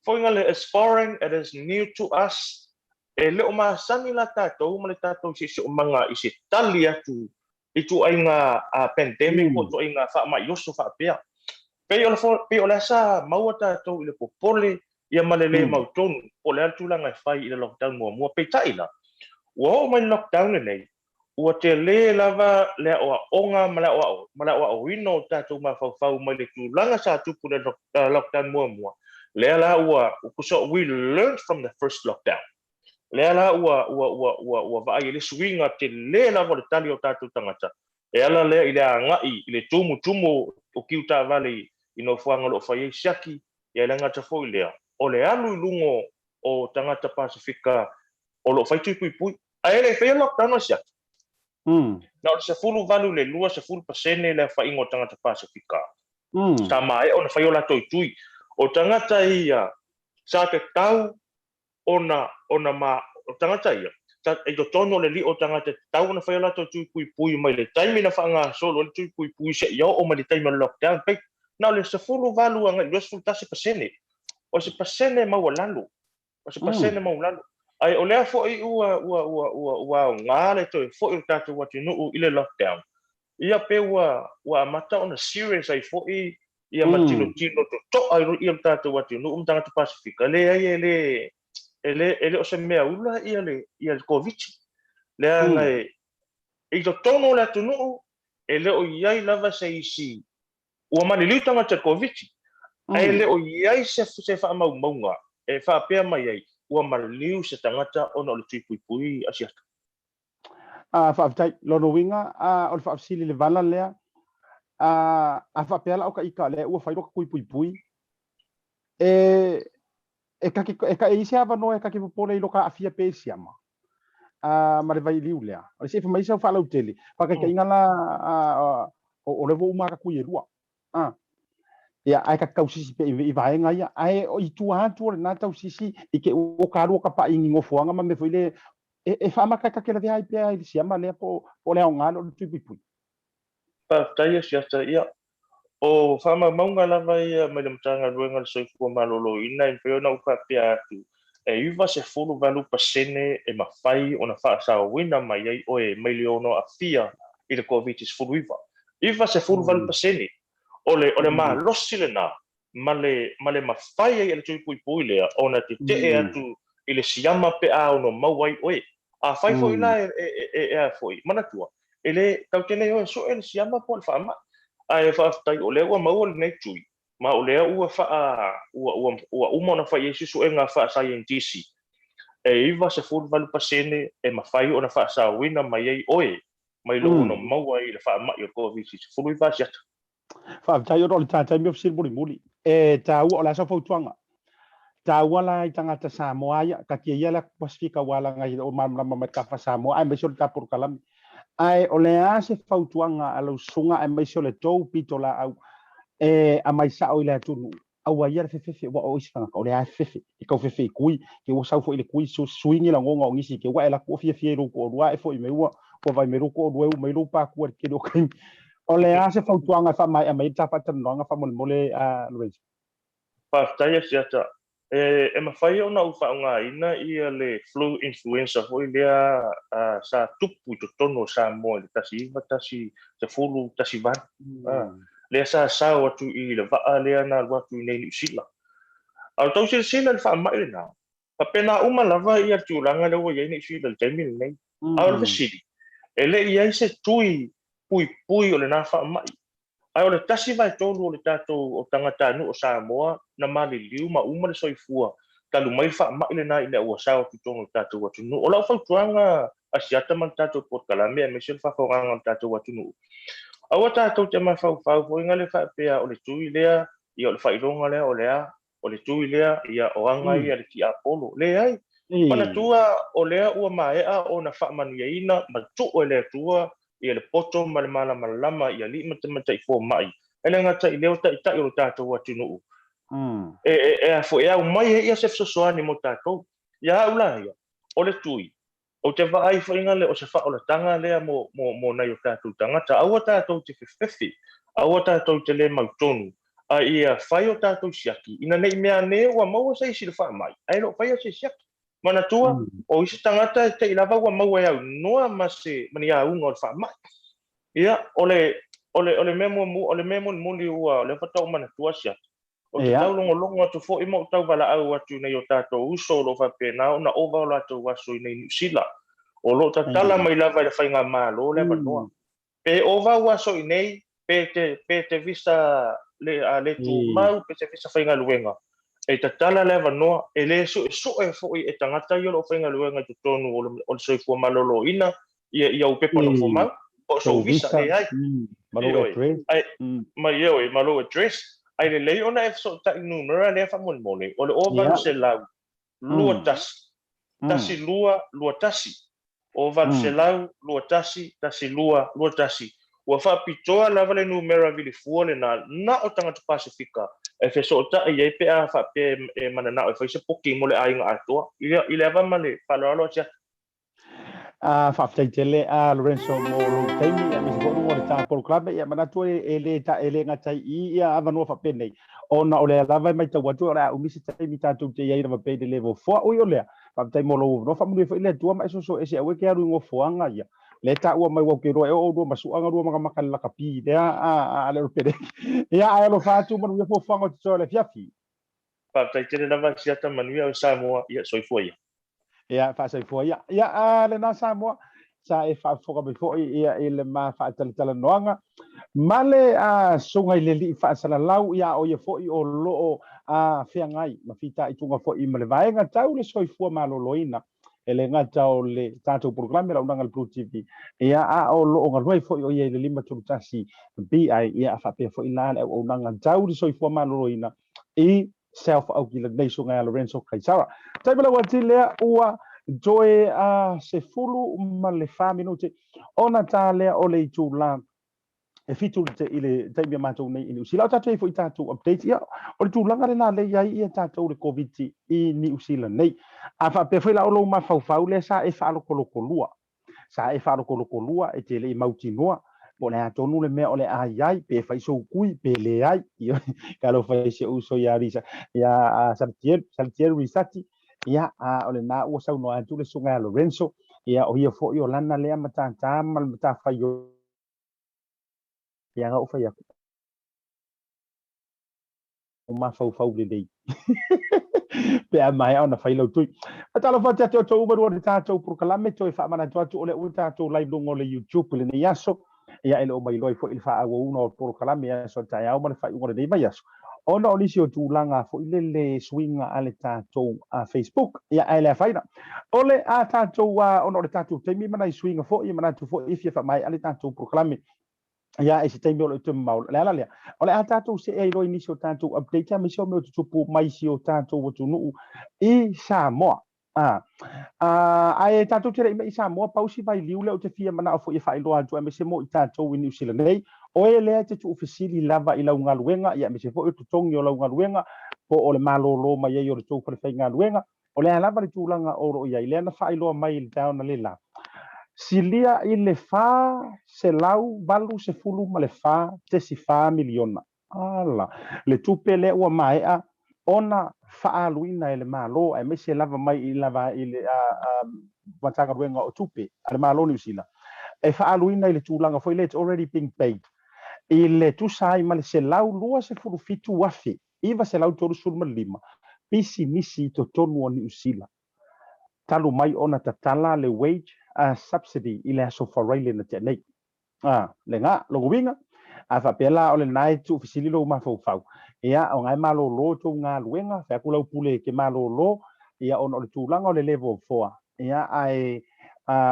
foi ngale as foreign it is new to us e le o masani la tatou ma le tatou si o manga i se talia tu i tu ai nga a pandemic po tu ai nga fa mai yoso fa pia pe o la sa maua tatou i le popole ia malele mautonu o le atu langa fai i le lockdown mua pe taila ua o mai lockdown nei ua te le lava le o onga mala o wino tatou mafau mai le tulanga sa tupu le lockdown mua le la ua kuso we learned from the first lockdown le ala ua vai le swinga te le lava le tali o tatou tangata e ala le i le angai i le tumu o kiuta vale i no fuanga lo fai siaki ia le ngata foi lea o le alu lungo o tangata Pasifika o lo fai tui ai le fai lockdown o siaki na o se fulu valu le lua se fulu pasene le fai ngo tangata Pasifika sa mai ona fai o la tui o tangata ia sa te tau ona ma o tangata ia ta e do tono le li o tangata tau na fai la to tui pui mai le taimi na fanga solo le tui pui se ia o mai le taimi lockdown pe na le se fulu valu anga le fulu tasi pasene o se pasene ma walalu o se pasene ma walalu ai o le fo i ua ngale to fo i tatu what you know i le lockdown ia pe ua mata ona serious ai fo i ia matino to ai ia tatu what you know tangata Pasifika le ai ele o se mea ula ia le covid le anga e to tono la tunu ele o iai lava se isi ua mani liu tangata covid ai le o iai se fa maunga e fa pe mai ai ua maliu se tangata ona o le tuipui Asiata fa tai lono winga o le fa sili le vala lea fa pe la o ka ika le ua fa ro pui e ka isi ava no e ka ki pole lo ka afia pe siama ma le vai liu lea o se fa mai sa fa la uteli pa ka ingala o le vo ma ka ku yerua ia ai ka kausisi pe i vaenga ia ai o i tu le na tausisi i ke o ka ro ka pa ingi ngofuanga ma me foi le e fa ma ka ke le ai pe ai siama le po le ngalo le tuipui pa tai Asiata ia o fama maunga lava ia mai le matanga luenga le soifua malolo ina i peona uka pia atu e iwa se fulu valu pasene e mawhai o na wha sa wina mai ai o e mai leono a fia i le COVID is fulu iwa se fulu valu pasene o le maa losi le na ma le mawhai ai le tui pui lea o na te e atu i le siama pe a ono mawai oe a whai fo ila e a foi manatua ele tautene o so e siama po le whaama ai fa tai o le ua mau le nei tui ma o le ua fa ua uma na fa yesu so enga fa scientist e iwa se fulu valu pasene e mafai ona fa sa wina mai ai oe mai lo no mau ai le fa ma yo covid se fulu iwa Asiata fa tai o le tata mi ofisir muli e ta o la sa fotuanga ta wala i tangata Samoa ia ka kia ia la Pasifika wala ngai o ma ka fa Samoa ai me so ta por kalam ai o le a se fautuanga a lo sunga ai mai so le tou pitola au a mai sa o le tunu au ia fe wa o isanga o le a fe i ka fe kui ke o sa fo ile kui so swingi la ngonga o ngisi ke wa la ko fe ro ko wa e fo i me wa ko vai me ro ko do me ro pa ku ke do kai o le a se fautuanga fa mai ta pa tan longa fa mole a Lorenzo pa tai Asiata e mawhai ona ufa nga ina ia le flu influenza hoi lea sa tupu to tono sa mo le tasi iwa tasi se fulu tasi van lea sa watu i le vaa lea na watu i nei New Zealand au tau sila le wha mai le na pa pena uma lava ia tiuranga le ua iei New Zealand taimi le nei au le vasili e le iei se tui pui o le na wha mai ai o le tasi vai tolu o le tatou o tangata anu o Samoa na maliliu ma uma le soifua talu mai fa mai le na ina ua sao tutongo tatou atunu o lau fautuanga Asiata man tatou Port Kalamea me sel fa fauranga tatou atunu aua tatou te mai fau fo inga le fa pea o le tui lea ia o le whaironga lea o lea o le tui lea ia o anga ia le ki apolo le ai mana tua o lea ua maea o na wha manuia ina ma tu o lea tua ia le poto ma le malama ia li mata i fo mai ele ngata i leo ta o tatou atu no e fo ia mai ia se soani mo tatou ia ula ia o le tui o te vai fo inga le o se fa o le tanga le mo na yo tatou tangata aua tatou te fefi aua tatou te le mautonu a ia fai o tatou siaki ina nei mea ne wa maua sai si le fa mai ai lo fai se siaki mana tua o isi tangata te ilava wa maua ia noa ma se mani a unga o le fa mai ia ole memo muli ua le fatau mana tua sia o te tau longo atu fo ima o tau wala au atu nei o tatou uso lo fa pena na ova o latou waso i nei New Zealand o lo tatala mai lava i le whainga malo le manoa pe ova waso i nei pe te visa le tu mau pe te visa whainga luenga e tatala le manoa e le so e fo i e tangata i o lo whainga luenga i tutonu o le soifua malolo ina ia upepa no fo mau o so visa e ai malo address mai eu malo address ai le lei ona e so ta numera le fa mon mone o le ova se lau lua tasi lua tasi ova se lau lua tasi lua tasi ua fa pitoa lava le numera vili fuole na o tanga tu Pasifika e fe so ta e pe a fa pe e mana na e fa se poki mo le ainga atua ile ava male fa lo tia faafetaitele a Lorenzo mo lou taimi a misi foʻu o le tapolo club ia manatu e lē gatai i ia avanua faapene nei ona o le alava e maitau atu o le a umisi taimi tatou te iai na mapei le levo foa ui o lea faafetai mo lou no faamuli foʻi le atua ma e soso ese aue ke alu igofoaga ia le taʻua mai uau ke roa e o lua masuʻaga lua magamaka le lakapi lea a le olopele ia ae alofa atu manuia fofoaga o te toe le fiafi faafetaitele lava Asiata manuia o Samoa ia soifua ia ia faasaifua ia lenā Samoa sa e faafoga mai foʻi ia i le mafaatalatalanoaga ma le suga i le alii faasalalau ia o ia foʻi o loo feagai ma fitaʻituga foʻi ma le vaega tau le soifua malōlōina e le gata o le tatou programe launaga le Blue TV ia o loo galuai foʻi o ia i le 5 tulutasi bi ai ia faapea foʻi la le auaunaga tau le soifua malōlōina i self auki lenei suga ia Lorenzo Kaisara taimi lau ati lea ua joe se fulu ma le 5 minute ona tālea o le itulā e fitu i le taimi a matou nei i New Zealand o tatou foʻi tatou update ia o le tulaga lenā lei ai ia tatou le covid i New Zealand nei a faapea foi la o lou mafaufau lea sa e faalokolokolua e te leʻi mautinoa po le atonu le mea o le aiai pe faisou kui pe le ai ka lo faise uso ia risa ia saltier risati ia o le na ua saunoa atu le suga ia Lorenzo ia o ia foʻi o lana lea matatā ma le matafai ia ga ufai aku o mafaufau lelei pe a mai ona fai lau tui a tala fati atu o umaru o le tatou prokalame toe faamanatu atu o le ua tatou live luga o le YouTube le nei aso ia ele o mai loi foʻi le faauauna o le prokalame ia so taeao ma le faiuga lenei mai aso ona o nisi o tulaga foʻi le suiga a le tatou Facebook ia ae le afaina o le a tatou ona o le tatou taimi manai suiga foʻi manatu foʻi ifia faamai a le tatou prokalame ia e se taimi o le tuma mau le ala lea o le a tatou se ai loi nisi o tatou update a misi o me o tutupu mai si o tatou atunuu i Samoa ae tatou te leʻi mai i Samoa pausi vailiu le o te fia manaʻo foʻi e faailoa atu e me se mo i tatou i New Zealand nei o e lea te tuufesili lava i laugaluega ia me se foʻi o totogi o laugaluega po o le malōlō mai ai o le tou falefaigaluega o le a lava le tulaga o loo iai lea na faailoa mai i le taona lela silia i le fā se lau valu se fulu ma le fā tesi fā miliona ala le tupe lea ua maeʻa ona faaaluina e le mālō ae maise lava mai i lava i le matagaluega o tupe a le mālō New Zealand e faaaluina i le tulaga foi le it's already being paid i le tusa ai ma le selau lua se fulu fitu afe iva selau tolu sulu ma le lima pisi nisi i totonu o New Zealand talu mai ona tatala le wage subsidy i le aso farai lena teanei le gā logoiga a faapea la o lenā e tuufesili lou mafaufau ia o gae malōlō tou galuega fe aku lau pule ke malōlō ia ona o le tulaga o le level 4 ia ae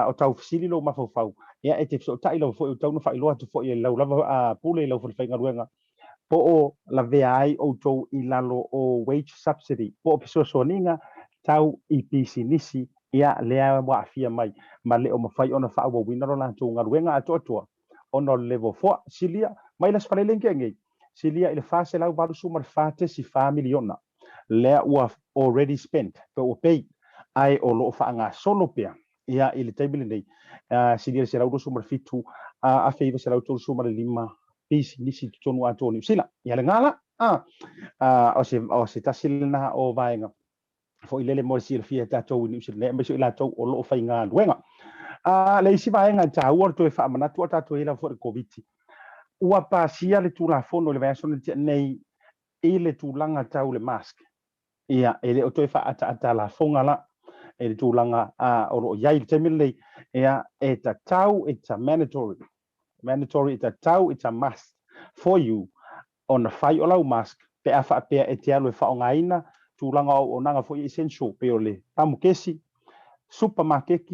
o taufesili lou mafaufau ia e te fesootaʻi lau foʻi o tauna faailoa atu foʻi e lau lava pule i lau falefaigaluega po o lavea ai outou i lalo o wage subsidy po o pesoasoaniga tau i pisinisi ia lea wa afia mai ma le o mafai ona fa wa wina la tu ngaruenga atotua ono level 4 silia mai las fale lenke ngai silia ile fase la valu sumar fate si family ona le wa already spent ko pay ai o lo fa nga solo pea ia ile table nei silia se la sumar fitu a feiva se la sumar lima pisi nisi tonu atoni sila ia le ngala o se tasilna o vaenga fo ilele mo si fia tatou ni se le me so ila tou o lo fa nga luenga le isi vaenga ta ua to fa mana tu tatou ila fo covid ua pasia le tula fono le verso nei ile tulanga tau le mask ia ele o to fa ata la fonga la ele tulanga o lo yai te mille ia eta tau it's a mandatory it's a tau it's a must for you on the fai o lau mask pe afa pe e te alu fa ngaina tulanga o nanga fo essential pe ole pamukesi supermarket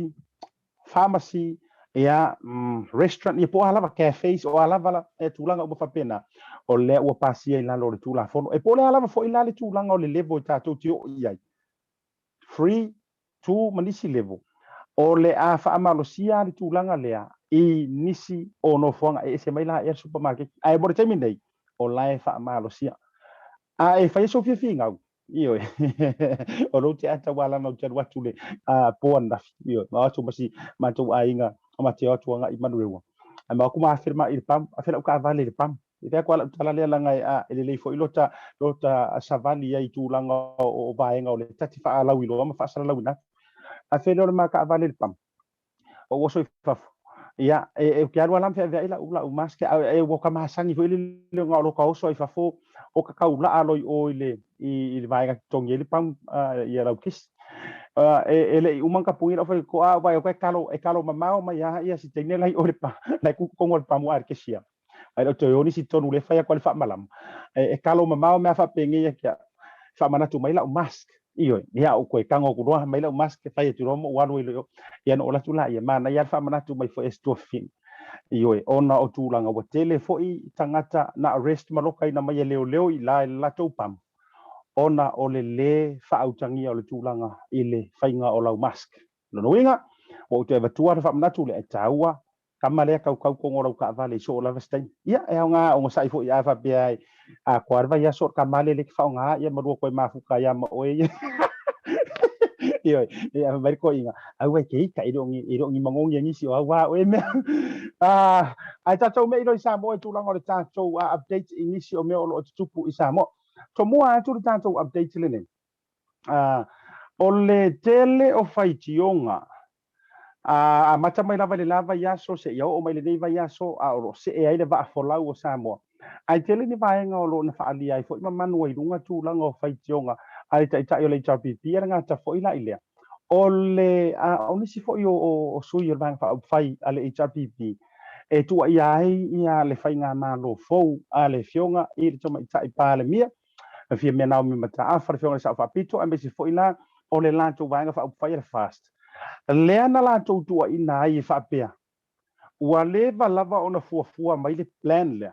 pharmacy ia restaurant ia po alava cafes o alava la e tulanga o fa pena o le o pasia ila lo tula fono e po le alava fo ila le tulanga o le level tatou tio ia free to manisi level o le a fa amalosia le tulanga lea i nisi o no fonga e se mai la e supermarket ai bo te minei o lai fa amalosia e fai so finga io o lo te ata wala no te watu le po anda io ma tu masi ma tu ainga ma te atu nga i manuewa ma kuma afirma il pam afela ka vale il pam e te kwala tala le langa ele le fo ilota savali ai tu langa o vaenga o le tati fa ala wilo ma fa sala lawina afela ma ka vale il pam o so fa ia e ke alwa lam fe ila ula u maske e wo ka masangi fo ile le ngalo ka so fa fo o ka kaula aloi o ile i vai ka tongi ile pam ia la kis ele umang ka puira fo ko vai ko kalo mamao ma ia si tene lai o le pa lai ku ko ngol pam ar kesia ai to yoni si tonu le fa ia kwal fa malam kalo mamao me fa pengi ia kia fa mana tu mai la mask iyo ia o ko kango ku roa mai la mask fa ia tu romo wanu ile ia no la tu la ia mana ia fa mana tu mai fo estofin iyo ona o tulanga wa tele fo i tangata na arrest malokai na mai leo i la to pam ona o le fa autangia o le tulanga ile fainga o lau mask no winga o te va tuar fa mana tu le taua kamale ka ko ngora ka vale so la vestain ia e nga o sai fo ia fa bia a kwarva ia so kamale le fa nga ia mo ko ma fu ka ia mo e ia mai ko inga au ke ka i ngi mangong ngi si wa o me ai ta to me i sa mo tu lang o ta to update inisi o me o tupu i sa mo to mo a tu ta to update le ne o le tele o faitionga mata mai lava ia so se ia o mai le nei vai ia so a o se e ai le va folau o sa mo ai tele ni vai nga o lo na fa ali ai fo ma manu i lunga tu lang o faitionga ai ta o le chapi pia nga ta fo ila ile o le o ni si fo o sui o bang fa fai ale HRPP e tu ia le fai nga ma lo fo ale fionga i le toma i pa le mia fia me na mi mata a fa fionga sa fa pito a me si fo ila o le lan tu vanga fa fai fast le ana la tu ina ai fa pea ua le lava ona fuafua mai le plan le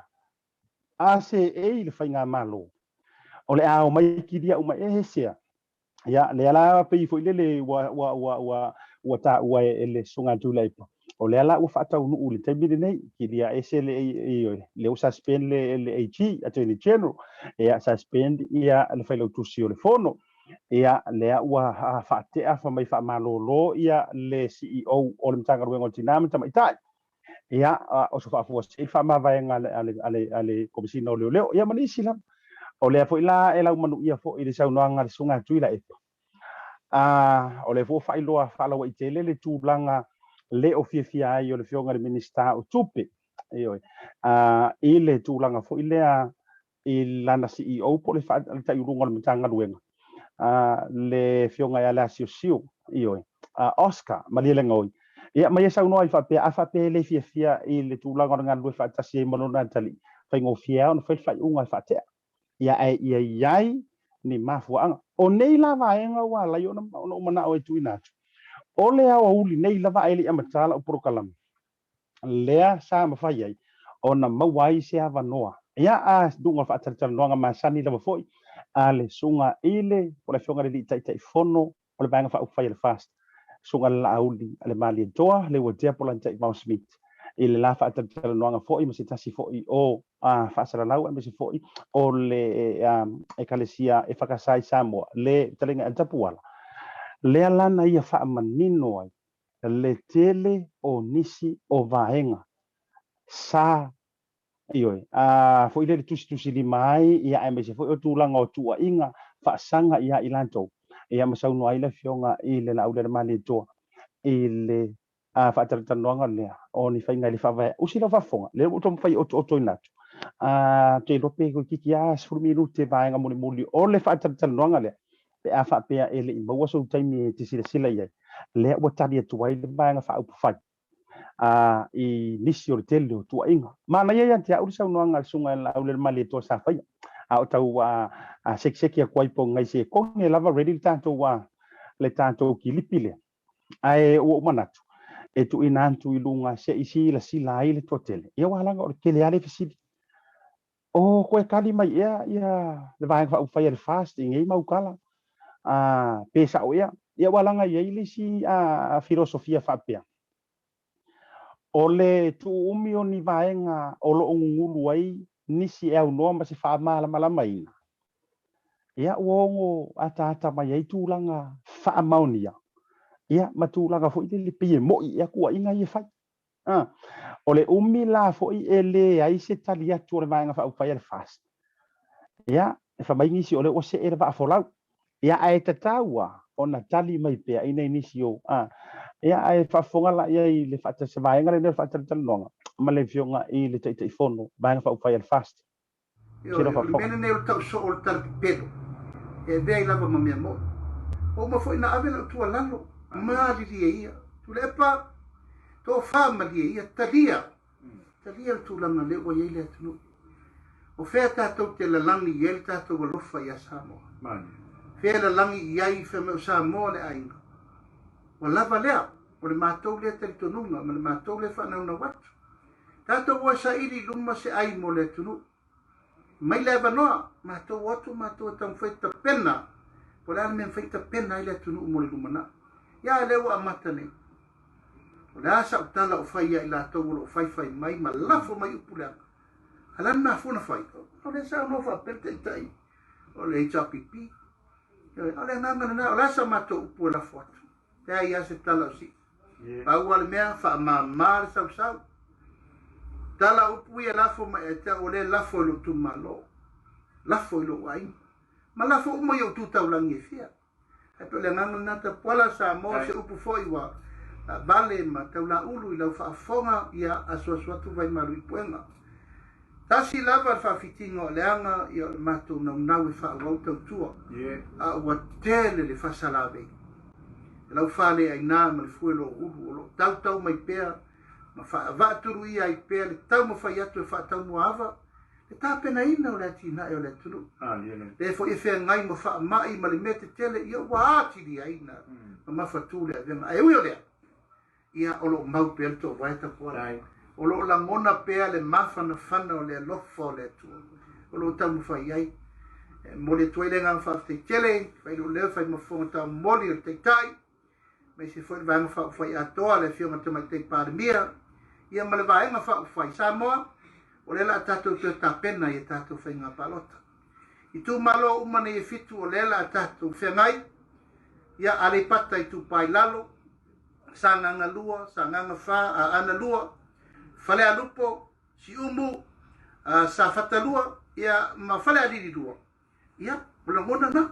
a se e le fai nga ma lo o le a o mai kiria o mai e sea ya le ala pe fo le wa ta wa ele sunga tu le o le ala u fata u le te bi nei ki dia ese le u suspend le AG attorney general ya suspend ia le fai lo tu si o le fono ia le wa fate a fa mai fa malolo ia le CEO o le mtanga ruengo tinam tama itai ia o so fa fo se fa ma vai nga ale komisino le ia manisi la o le fo ila ela manu ia fo ile sa unanga sunga tu ila o le fo fa ilo fa la i tele le tu blanga le ofifia ai o le fionga le minista o tupe io ile tu blanga fo ile i lana CEO po le fa ta urunga le mtanga ruengo le fionga ya la siu io Oscar maliele ngoi ia mai sa no fa pe le fia i le tu blanga nga lu fa ta si monona tali fa ngo fia no fa unga fa te ia ai ni mafuanga o nei lava enga wala yo no mana o tuina o le a uli nei lava ele amatala o prokalam lea sa ma fai ai ona mawai se ava noa ia a dunga fa tata noa ma sani lava foi ale sunga ile o le fonga le tai fono o le banga fa fai le fast sunga la auli ale mali toa le wa dia polan tai mau smith i le la fa tala noanga fo'i ma se tasi fo'i o fa sala lau ma se fo'i o le ekalesia e fakasai Samoa le talinga antapuala le alana ia fa manino ai le tele o nisi o vaenga sa ioi fo'i le tusi limai ia ai me se fo'i o tulanga o tua inga fa sanga ia ilanto ia masauno ai le fionga i le la ule mali toa i le fa tala lea o ni fainga le fa vai usila fa fonga le o tom fai o inatu te lope ko kiki a 10 minute vaenga muli o le fa tala lea pe a fa pe ele i mo so taimi te sila ia le o tali tu ai le vaenga fa upu fai i nisi o tele o tua inga mana ia te au sa noanga sunga la ule mali to sa fai au tau sek ya kwai po ngai se ko nge lava ready tanto le tanto ki lipile ai o manatu e tu inantu i lunga se isi la sila ai le totele ia wala ngo ke le ale fisi o ko e kali mai ia le vai fa fai le fasting ei mau kala pesa o ia wala nga ia ile si filosofia fa pia ole tu umi o ni vaenga o lo ngulu ai nisi e no ma se fa mala mai ia wongo ata mai ai tu langa fa maunia ia matulaga fo i le pie mo ia kua inga ia fai ole umi la fo i ele ai se tali atu le vaenga fa fai le fast ia e fa mai nisi ole o se e va folau ia ai tataua ona tali mai pe ai nei nisi o ia ai fa fonga la ia i le fa se vaenga le fa talanoa ma le fionga i le tai fono vaenga fa fai le fast yo mena ne o tau so o tal pedo e vei lava ma mia mo o ma foi na ave na tua lalo mali ia tu lepa to fama ia talia tu langa le o ia le tu o fe ta to te la langi ia ta to lo fa ia samo man fe la langi ia i fe me samo le ai o lava le o le matou le te to nunga ma le matou le fa na una wat ta to wa sa ili luma se ai mo le tu mai le vanoa matou watu matou tam fe ta pena por al men fe ta pena ile tu mo le lumana ya le wa matane la sa tala o fai ila to o fai mai ma lafo mai upula ala na fona fai o le sa no fa perte tai o le chapipi o le na la sa mato upula foto ya se tala si pa wal mea fa ma mal sa tala upu ya lafo mai te o le lafo lo tu malo lafo lo ai ma lafo mo yo tu taulangi fia to le nganga nata pola sa mo se upu foi wa vale ma taula ulu ila fa fonga ia asosua tu vai malu ipuenga tasi lava fa fitingo leanga ia matu na nawe fa rota tua a wa tele le fa salave la fa le ai na ma fuelo ulu lo tau mai pea ma fa va turu ia i pea le tau mo fa ia tu fa tau mo ava ta pena ina o le tina e o le tunu le fo i fe ngai mo fa mai ma le mete tele ia wa ati di aina ma fa tu le venga e ui o le ia o lo mau pe to vai ta po o lo la mona pe le mafa na fana o le lo fo le tu o lo ta mo fa ai mo le toile nga fa te tele fai lo le fai mo fo ta mo le te tai me se fo vai mo fa ia to le fio ma te mai te par mia ia ma le vai ma fa sa mo o le la tato te tapena i tato whainga palota. I tu malo umane i fitu o le la tato whengai, ia ale pata i tu pai lalo, sa nganga lua, sa nganga wha, ana lua, whale alupo, si umu, sa whata lua, ia ma whale adiri lua. Ia, mula mona na.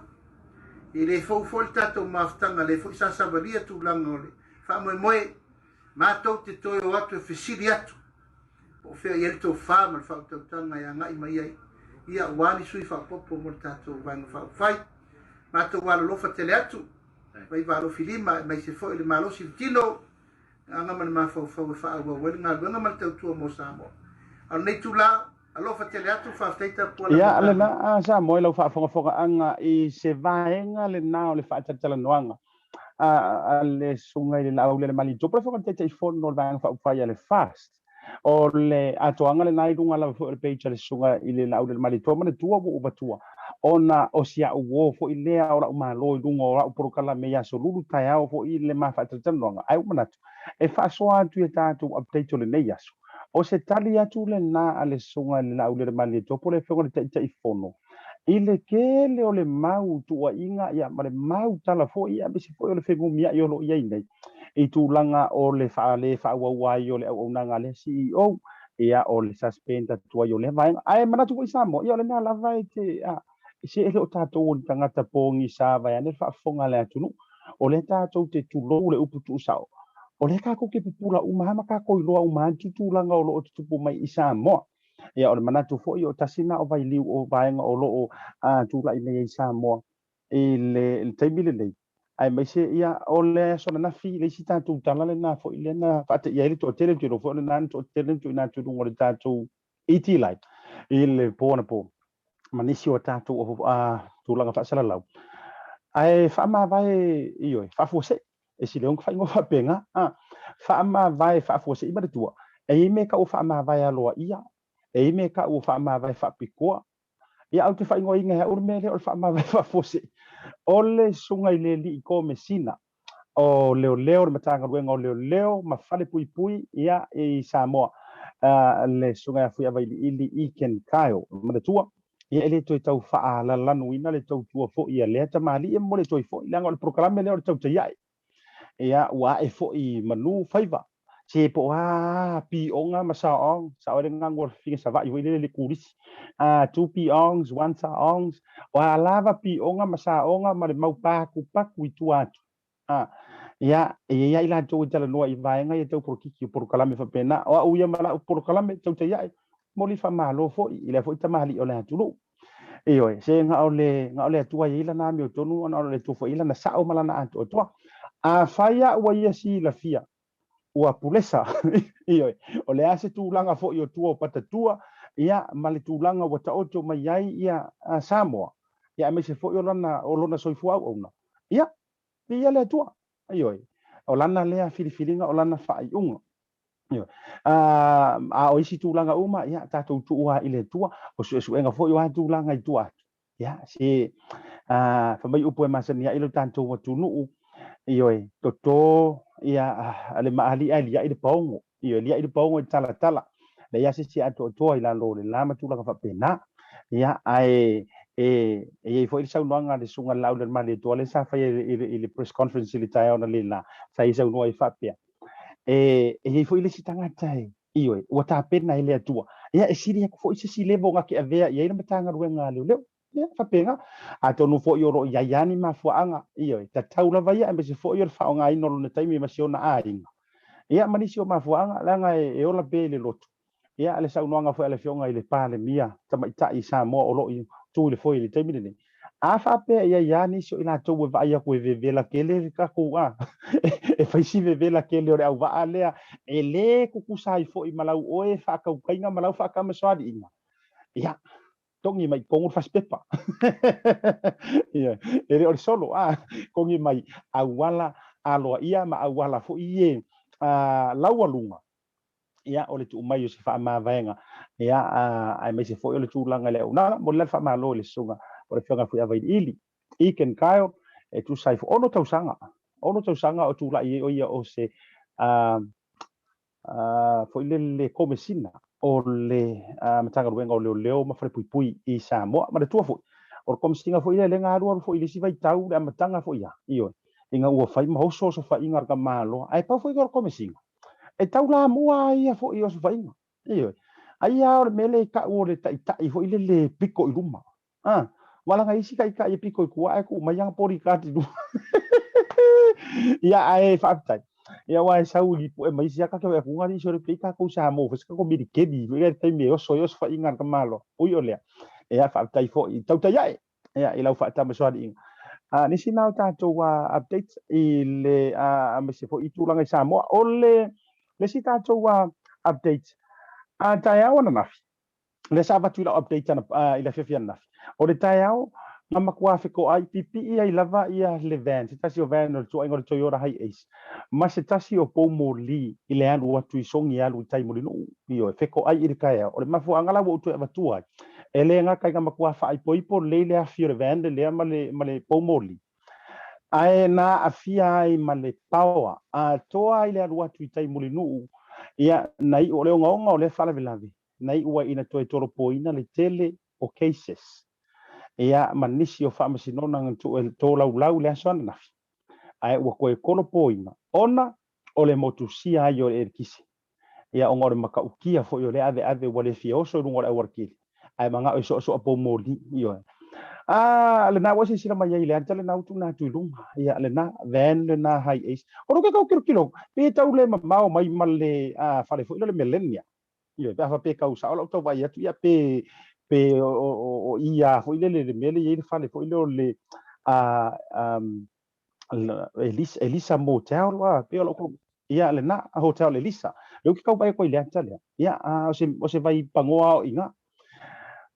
I le fau fau tato maftanga, le fau sa savaria tu langa ole. Wha moe moe, mātou te toi o atu e whisiri atu. O fea i elto wha ma le whao tautanga ia ngai mai ai. Ia wani sui wha popo mo le tātou vanga whao whai. Mātou wala lofa tele atu. Mai walo filima mai se fo le malo si tino. Anga man ma whao whao wha awa wali ngā luenga man tautua mo Samoa. Al nei tu la, alofa tele atu wha whaita pua la. Ia ale na Samoa i lau wha whonga anga i se vaenga le nao le wha talanoanga. Le sunga i le lau le mali. Jopra whaka te te i fono le vanga wha whai le fast. o le atoanga le nai runga la fo le page le sunga i le lau le malitoa ma le tua wo ubatua ona o sia uo fo i lea ora umalo i runga ora uporokala me ya so lulu tai au fo i le mafatatanoanga ai manatu e fa so atu e tatu update o le nei aso o se tali atu le na ale sunga le lau le malitoa po le fengo le tai fono i le kele o le mau tua inga ia ma le mau tala fo ia bisi fo i le fengu mia i olo ia nei i tūlanga o le whauawai o le au nanga le CEO ia o le suspenda tua i o le vaenga ai manatu ko i samo ia o le nā lava e te i se ele o tātou o tangata pōngi sa vai ane whaafonga le atunu o le tātou te tūlou le upu tu sao o le kako ke pupula umahama kako i loa umahan tūlanga o loo tutupu mai i Samoa ia o le manatu fo i o tasina o vai liu o vaenga o loo tūla i nei i Samoa i le taimile nei ai mai se ia o le sona na fi le si tatu tala le na fo ile na fate ia ile to tele to fo le nan to tele to na tu ngol tatu iti lai ile pona po manisi o tatu o tu langa fa sala lau ai fa ma vai io fa fo se e si le on fa ngo fa penga fa ma vai fa fo se i ba tu e me ka o fa ma vai alo ia e me ka o fa ma vai fa pikoa ia au te fa ngo inga o me le o fa ma vai fa fo se ole sunga i le li ko mesina o leo le matanga ruenga o leo ma fale pui pui ia i Samoa le sunga fu ia vai ili i ken kaio ma tua ia ele toi tau fa la lanu ina le tau tua fo ia le ta mali e mo le toi fo ia ngol programa le o tau tai ia wa e fo i manu faiva se po pi onga ma sa ong sa o ngangol finga sa va i le kuris two pi ongs one sa ongs wa lava pi onga ma sa onga ma le mau pa ku i tuatu ia ia ila to Talanoa i vaenga ia tau porkiki por kalame fa pena o uia mala por kalame tau te ia moli fa malo fo i le fo tamali o le atulu io se nga ole tua ila na mi tonu ona ole tu fo ila na sa o mala na to to a faia wa ia si la fia ua pulesa io o le ase tūlanga fo i o tua o patatua ia male tūlanga wa ta oto mai ai ia Samoa ia me se fo i o lona soifua au ona ia ia le tua io o lana lea filifilinga o lana fai unga io o isi tūlanga uma ia tātou tua i le tua o suenga fo i o tūlanga i tua ia se fa mai upo e masania ilo tātou wa tunu io toto ia ale maali ai ia i pongo io ia i pongo i tala le ia se ato to i la lo le lama tu la fa pena ia ai e foi sa unanga le sunga lau le mali to le sa fa i press conference le tai ona le la sa i sa unwa i fa pia e foi le sitanga tai io o ta pena ile atua ia e siri ko foi se le bonga ke avea ia ina matanga ruenga le ia fa penga a tonu fo i oro ia yani ma fuanga io ta taula vai e se fo i fa nga ino le taimi ma siona ainga ia manisi o ma fuanga langa e ola be le lotu ia le sa unanga fo le fionga i le pale mia tama ita i sa mo o lo i tu le fo i le taimi ni a fa pe ia yani so ina to va ia ko vela kele ka ko e fa si vela kele o va alea e le ku ku sai fo i malau o e fa ka kainga malau fa ka maswadi inga ia tongi mai kongu faspepa ia ele o solo kongi mai awala aloa ia ma awala fo ie lawalunga ia ole tu mai se fa ma venga ia ai mai se fo ole tu langa le una mo le fa ma lo le sunga o le fionga fu ia vai ili I ken kaio e tu sai fo ono tau sanga o tu la o ia o se fo le komesina o le matanga ruenga o leo ma fale pui i Samoa ma le tua fo o komesina fo ile le ngaru fo ile si vai tau le matanga fo ia io inga ua fai ma hoso so fa inga ka malo ai pa fo i komesina e tau la mua ia fo i o so fa inga io ai a o mele ka o le tai fo ile le piko i ruma wala nga isi ka i piko i kua e ku mai yang pori ka ti du ia ai fa tai ia wa sau li po e mai sia ka ke ku ngari so re pika ku sa mo fes ka ko mi ke di ia tai me o so fa inga ka malo ui o le ia fa tai fo i tau tai ia i lau fa ta me so di ni sina ta to wa update i le me se fo i tu langa sa mo o le si ta to wa update tai au na mafi le sa va tu la update na i la fefia na o le tai au Mama kua fe ko ai pipi ia I lava ia le van. Se tasi o van o tu ingo Toyota hai ace. Ma se tasi o po moli I le anu atu I songi alu I tai moli no. Io fe ko ai I kai o le mafu angala wo tu e matua. Ele nga kai ma kua fa ai poipo le le a fio van le male po moli. Ai na afia ai male power. A toa I le anu atu I tai moli no. Ia nai o le ngonga o le fala velavi. Nai ua ina toi toro po ina le tele o cases. Ia manisi o whamasinona ngantu e tō lau le asana nafi. Ai ua koe kono pōina. Ona o le motusia ai o le kisi. Ia o ngore maka ukia fo i o le ave wale fia oso rungo le awarkiri. Ai manga o so apo mōli i o. Le na wasi sila mai ai le anta le na utu na tuilunga. Ia le na van le na hai eis. O roke kau kilo. Pe tau le mamao mai male fale fo i le millennia. Ia pe afa pe kau sa o lau tau vai atu ia pe o ia foi le mele ia fale foi le Elisa motel wa pe lo ko ia le na hotel Elisa lo ki kau bai ko ile tale ia o se vai pangoa o inga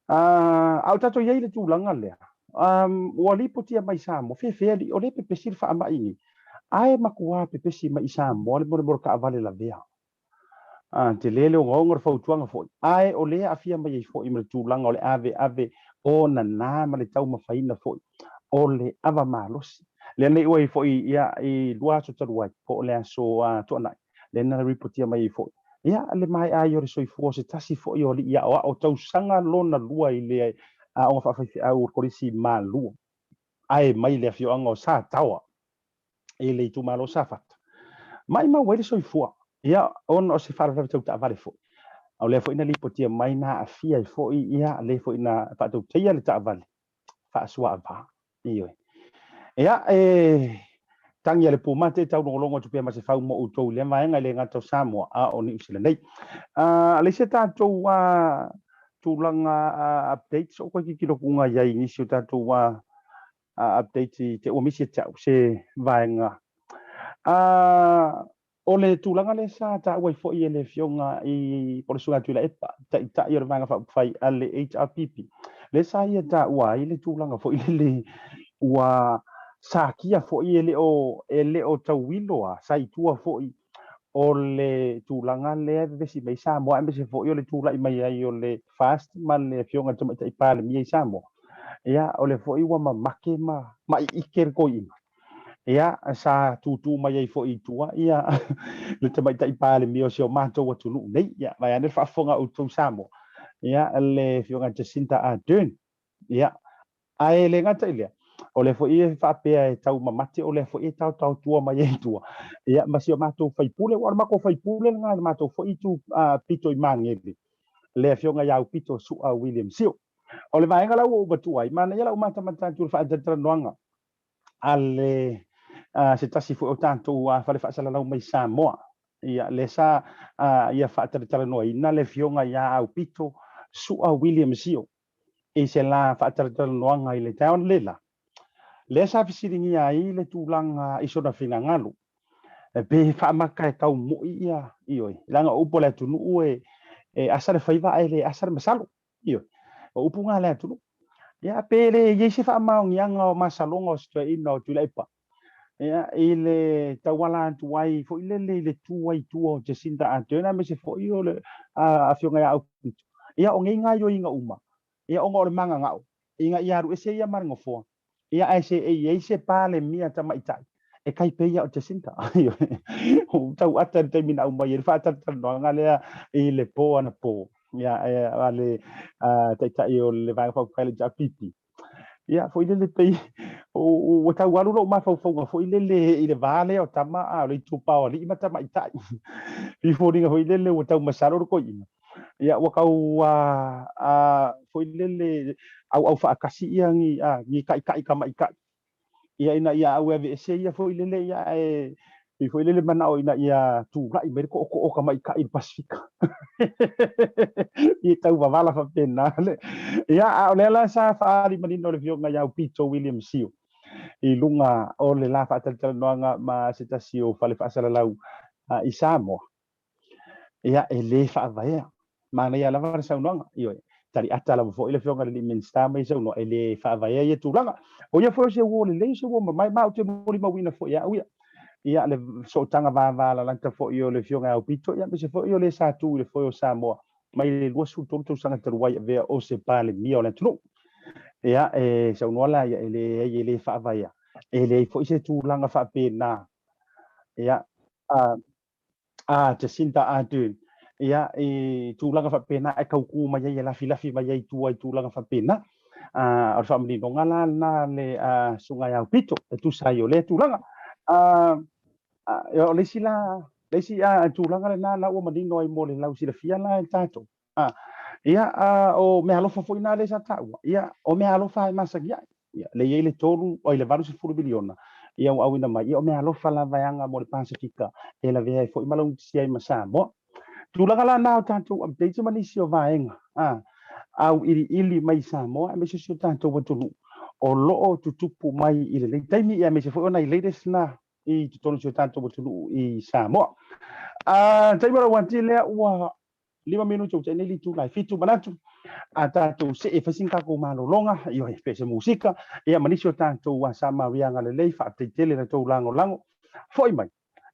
au tato ia le tulanga le o li potia mai sa mo fe ali o le pe sir fa mai ni ai makua pe si mai sa mo le mo ka vale la vea te lele o ngor fo tuanga fo ai o le afia mai fo I me tulanga o le ave o na ma le tau mafaina fo o le ava malos le nei oi fo ia I lua so tawai po le so to na le na reportia mai fo ia le mai ai o so fo se tasi fo I o ia o tau sanga lona lua I le o fa fa o korisi malu ai mai le afio anga o sa tawa e le tu malo safat mai ma wele so fo ia on o se fara fa tau ta vale fo au le fo ina lipotia mai na afia fo ia le fo ina fa tau tia le ta vale fa swa va io ia tangi le pumate tau no longo tu pe ma se fa mo uto le mai nga le ngato Samoa a o ni sila nei le se tato wa tulanga update so ko ki kilo kunga ya ni se tato wa update te o misi ta se vaenga o le tulanga le sa ta wai fo I le fionga I por suga tu la epa ta I vanga fa fai ale HRPP le sa ia ta wa I le tulanga fo I le wa sakia fo I ele o tawilo a sai tua fo I o le tulanga le vesi mai sa mo ambe se fo I o le tula I mai ai o le fast man le fionga tama tai pale mi sa mo ia o le fo I wa mamake ma iker ko I ia sa tutu mai ai fo I tua ia le tama tai pale mi o se o mato wa tulu nei ia vai ane fa fonga o tu sa mo ia le fionga Jacinta Ardern ia ai le ngata ile o le fo I fa pe e tau mamate o le fo I tau tua mai e tua ia ma si o mato fai pule o ma ko fai pule nga mato fo I tu pito I mangeli le fionga ya pito su a William Sio o le vaenga la o batu ai mana ia la mata mata tu fa tatra noanga ale se tasi fo o tanto fa le fa sala la mai Samoa ia le sa ia fa tatra noa ina le fionga ya au pito su a William Sio e se la fa tatra noanga I le town lela le sa fisiringi ai le tulanga I sona fina ngalu be fa maka kau mo ia ioi langa upo le tunu e asar faiva ai le asar masalo io o upunga le tunu ya pele ye se fa maung yang o masalongo sto ino tu lepa ya ile tawala tu wai fo ile le tu wai tu o Jacinta Ardern me se fo io le a fionga ya ia o ngai yo inga uma ia o ngore manga ngau inga ia ru ese ia maringo fo ia ese e se pale mia tama itai e kai pe ia o Jacinta o tau ata te mina uma ia fa ata no ngale ile po ana po ia ale tai o le vai fa pele ja pipi ia foi le pe o tau walu lo ma fa foi le vale o tama a le tu pa o li mata mai tai i foi nga foi le o tau masaro ko ina ia wa kau foi le au fa kasi ia ngi kai kama ikai ia ina ia au ave se ia foi le ia i foi le mana o ina ia tu rai mer ko kama ikai Pasifika i tau vala fa pena ia o le la sa fa ri manino le vionga ia Pito William Sio I lunga o le la fa tal noanga ma sita sio fa le fa sala lau I Samoa ia e le fa vai mana ia la va sa noanga io tari ata la fo ile fionga le minsta mai so no ele fa vai ia tulanga o ia fo se wo le se wo mai ma o te mori ma wina fo ia ia le so tanga va la lanta fo io le fionga au pito ia me se fo io le sa tu le fo sa mo mai le lo su to sanga te wai ve o se pale mio le tru ia so no la ia ele fa vai ia ele fo se tulanga fa pena ia te sinta atu ia tulanga fa pena e kauku mai ia la filafi mai ia tulanga fa pena o family no ngala na le sunga ya pito tu sai o le tulanga yo le sila tulanga le na o madino ai mo le lau sila fia la tato ia o me alofa foi na le sa taua ia o me alofa mai masagia ia le ile tolu o le valu se furu biliona ia o awina mai ia o me alofa la vaianga mo le Pasifika e la vea foi malau si ai masamo tulanga la na tato update manisi o vaenga au ili mai Samoa me se tanto watulu o loo tutupu mai ile le taimi ia me se foi ona i latest na i tutonu se tanto watulu i Samoa taimi ra wanti le wa 5 minuto tene li tu lai fitu banatu tanto se e fasinka ko malolonga io e pese musika ia manisi o tanto wa sama wianga le lei fa tele na to lango foi mai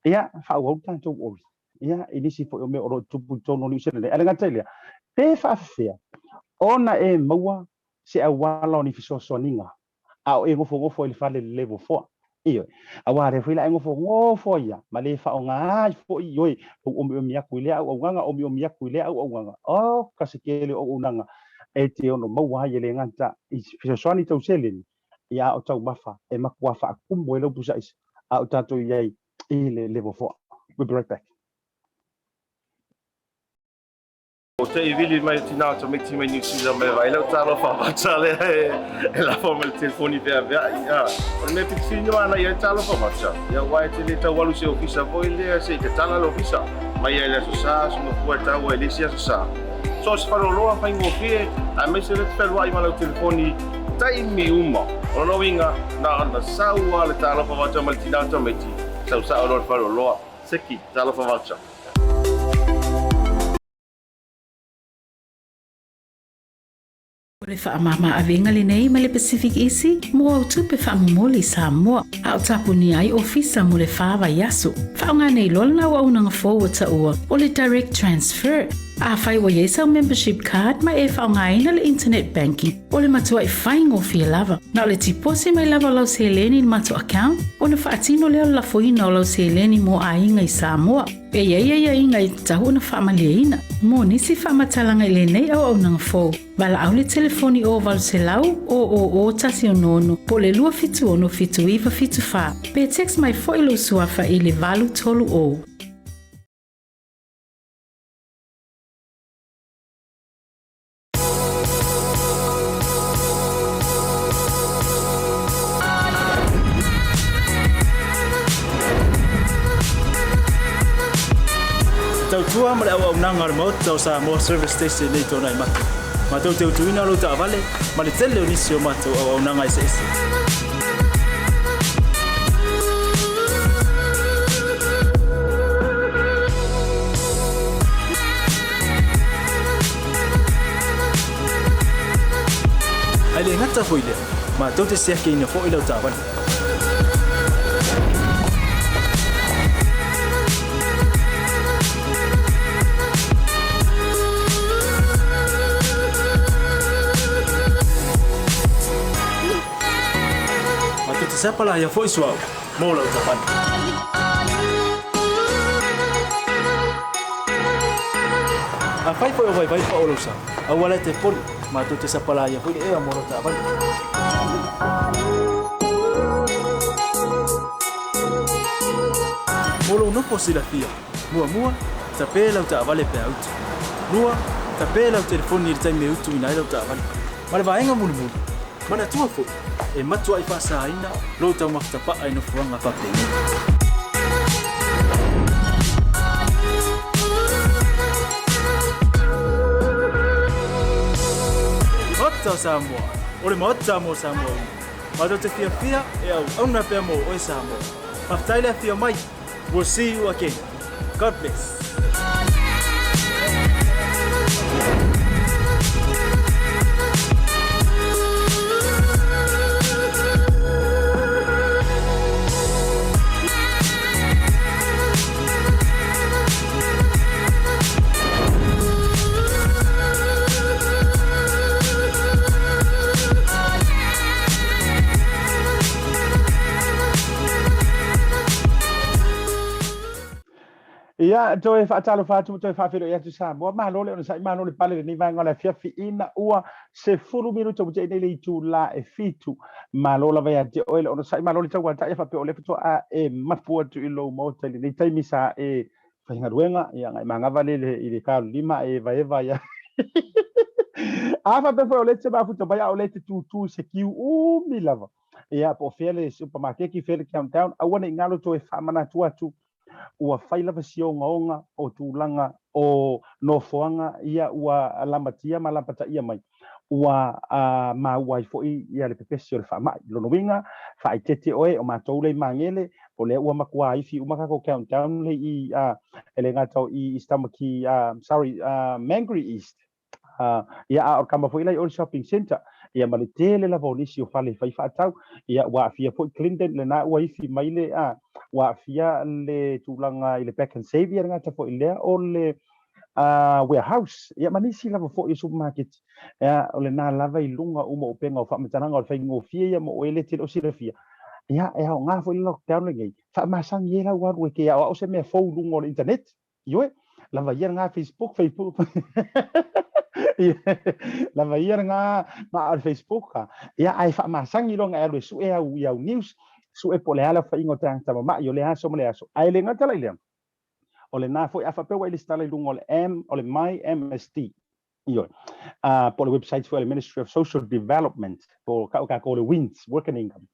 ia fa o tanto o ia inisi foi o me o tupu tono ni se le ala ngatelia pe fa fea ona e maua se awala ni fisoso ninga au e ngofo ile fale level 4 iyo aware foi la ngofo ia male fa onga fo iyo o mi akuile au nganga o mi akuile au nganga o kasekele o unanga e te ono maua ile nganta fisoso ni tau seleni ia o tau mafa e makua fa kumbo ele busa is au tato ia ile level 4 we'll be right back. TAUTAI vili mai tina to make team New Zealand mai vai lau talo fa batale e la forma le telefoni pe avea ia o me pitsinho ana ia talo fa batsa ia wai te le tawalu se ofisa voi le se te tala lo ofisa mai ia so sa so no puerta o ele sia so sa so se faro loa fa ngofie a me se le telo ai malo telefoni tai mi uma o no winga na saua le talo fa batsa mal tina to make sa o lo faro loa seki talo fa batsa. O le whaamama awenga le nei ma le Pacific Isi, mo au tupe whaamumoli Samoa, a o tapuni ai ofisa mo le whaava yaso. Whaonga nei lolna wa unanga forward ta ua, o le direct transfer. A whai wa yesau membership card ma e whaonga ina le internet banking, o le matua i whaingo fia lava. Na o le tipose mai lava lau se leni matua account, o le whaatino leo la foina o lau se leni mo a inga i Samoa. E ia inga i tahu na whaamalia ina, mo nisi whaamatalanga i le nei au nanga fo. Wala au le telefoni o valu se lau o tasi o nono, po le lua fitu ono fitu iwa fitu wha. Pe text mai fo ilo suafa i le valu tolu o. Tautua ma le au nanga remote tau sa mo service station nei tona i matu. Ma tau te utuina lo ta vale, ma le tele o nisi o matu au nanga i se ese. Ai le ngata foi le, ma tau te sea ke ina fo i lo ta vale. Siapa lah yang voice wow, mau lah ucapan. Apa itu yang baik pak ulusa? Awalnya telepon, matu siapa lah yang voice mau lah ucapan. Mulu no posilah dia, mua tapi lah ucapan lepas out. Mua tapi lah telefon ni time out tu inai lah ucapan. Malah bayang mulu. Mana tua fo e matua i fasa ina lo tau maktapa ai no fuanga papeni Mota Samoa ole mota mo Samoa ma te fia e au na pe mo o Samoa aftaile fia mai we'll see you again. God bless. Ia toe whaatalo whaatu toe whawhiro ia tu sa moa malole ona sai malole pale ni vai ngola fiafi ina ua se fulu minuto mo nei le tu la e fitu malola vai ate oile ona sai malole tau ata e whape ole pito a e mapua tu ilo mo tali nei taimi sa e whainga ruenga ia ngai manga vale i le karu lima e vai ia a whape ole te mafuta vai ole te tu se kiu milava ia po fele supermarket ki fele countdown awana ingalo toe whamana tu ua faila vasionga onga o tūlanga o nofoanga ia ua lamatia malapata ia mai ua mauai foi ia le pepesi o le whamai lono winga whaitete oe o mātou le mangele o le ua makua ifi umakako countdown le i ele ngatau i Istamaki Mangere East ia o kama foi lai o shopping center ia male tele la volisi o fale fai fatau ia wa fia foi Clinton le na wa ifi mai le wa fia le tulanga i le back and savior ngata foi le o le warehouse ia manisi lava foi supermarket ia o le na lava i lunga uma o penga o fa matananga o fai ngo fia ia mo ele te o sira fia ia e o nga foi lockdown le ngai fa masang ia la wa ke ia o se me fo lunga o internet ioe lava ia nga Facebook lava ia nga ma Facebook ia ai fa masangi longa e su e au ia news su e pole ala fa ingo tang tama ma yo le ha so mole aso ai le ngata le o le na foi afa pe wa le stala lungo le o le my MST io por le website for the Ministry of Social Development por ka ko le WINS working income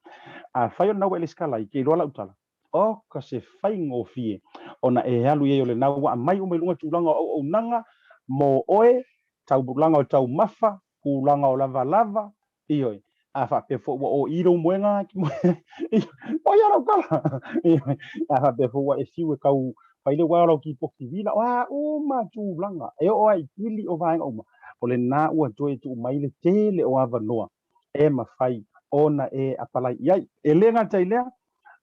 fa yo na le skala i ke lo la utala o ka se fai ngo fie ona e halu ye le na wa mai o me lunga tulanga o nanga mo oe tau bulanga o tau mafa kulanga o lava ioi afa pe fo o iro moenga o ya ro kala afa pe fo e fiu kau faile wa ro ki poki vila o ma tu blanga e o ai ili o vai o ma o le na ua toe tu mai le tele o ava noa e ma fai ona e apalai iai e lenga tailea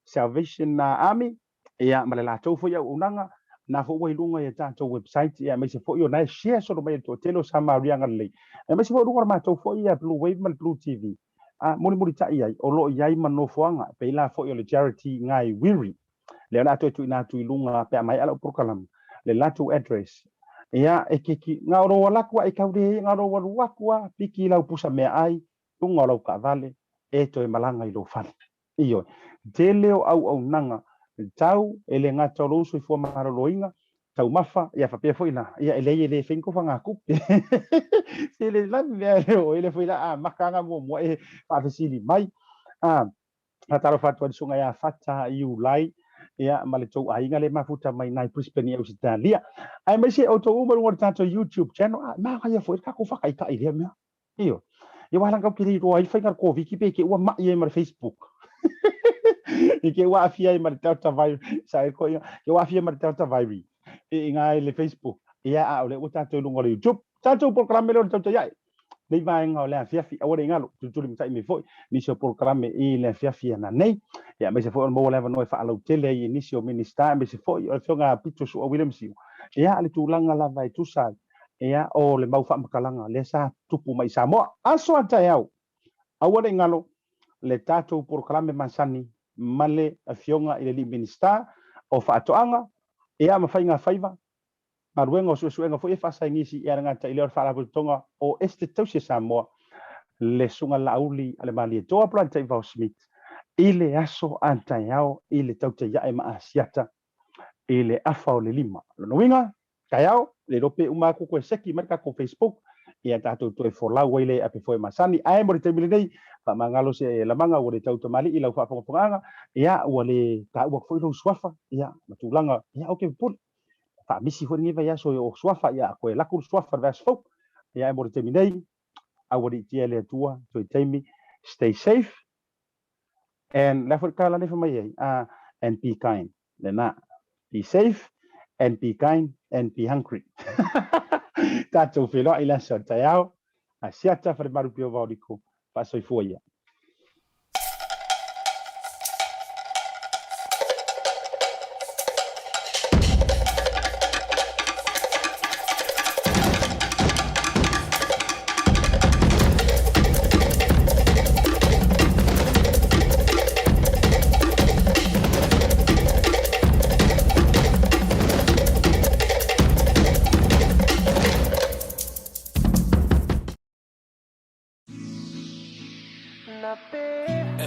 Salvation Army ia ma le la tau fo ia unanga na fo wa ilunga ia tatou website ia mai se fo io na share so mai to telo sa marianga le e mai se fo runga ma tau fo ia Blue Wave mal Blue TV moni ta ia o lo ia ma no foanga pe la fo io le charity ngai wiri le na to tu na tu ilunga pe mai ala program le la tu address ia e kiki ngaro wala kwa e kaude ngaro wala kwa piki la pusa me ai tunga lo ka vale e to e malanga i lo fan io teleo au nanga tau ele ngata rosu fo maro loinga tau mafa ia fa pe foi na ia ele finko fanga ku ele la me o ele foi la makanga mo e fa fasili mai taro fatu sunga ia fata iu lai ia male tou ainga le mafuta mai nai Brisbane ia Australia ai mai se auto umar ngor tanto YouTube channel ma ia foi ka ko fa kai ka ile me io wala ka kiri ro ai fa ngar ko wiki pe ke wa ma ia mar Facebook e ke wa fia i mar tauta vai sai ko ke wa fia mar tauta vai e ngai le Facebook ia o le uta to lungo le YouTube tanto programa le tauta ia nei vai nga le fia fi ora ngalo tu mi sai mi foi ni so programa i le fia na nei ia me se foi mo le no fa alo tele i inicio minister me se foi o nga pito su o William Siu ia le tu langa la vai tu sa ia o le mau fa makalanga le sa tupu mai sa mo aso ata iau ora ngalo le tatou programa mansani male afionga i le minister o faatoanga ia mawhainga whaiva maruenga o suenga fo e whasaingisi ia ngata i leo whaaraputonga o este tausia Samoa le sunga lauli ale mali e toa planta i vau Smith i le aso antaiao i le tauta ia e maa Asiata i le afa o le lima lono winga kaiao le rope umaku koe seki marka ko Facebook ia tatou toe folau ai le ape foi masani ai mo te milei fa mangalo se la manga o le tauta mali i la fa fonga ia o le ta o foi lo swafa ia matulanga ia o ke pul fa misi foi ni vai so o swafa ia ko la kur swafa vas fo ia mo te milei a o ti le tua to temi stay safe and la for kala le fa mai and be kind na be safe and be kind and be hungry tatou filo i la so taiao Asiata fa maru pio vaudiko pa soi foia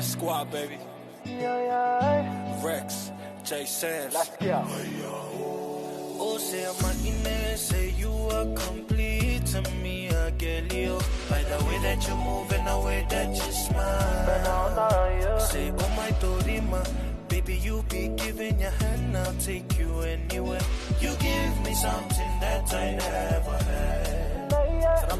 Squad, baby. Rex, J Sands. Let's go. Oh, say my Ines, say you are complete to me, I get you. By the way that you move and the way that you smile. Say, oh my Dorima, baby, you be giving your hand, I'll take you anywhere. You give me something that I never had.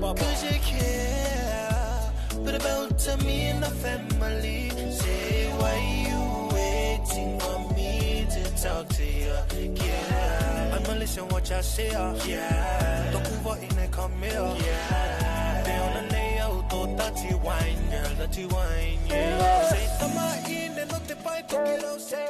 Cause you care, but about to me and the family. Say, why you waiting on me to talk to you? Yeah, I'ma listen what y'all say. Yeah, don't move out in the come here. Yeah, they on the layout, oh, dirty wine, girl, dirty wine, yeah. Say, I'm in and not the fight to get out, say,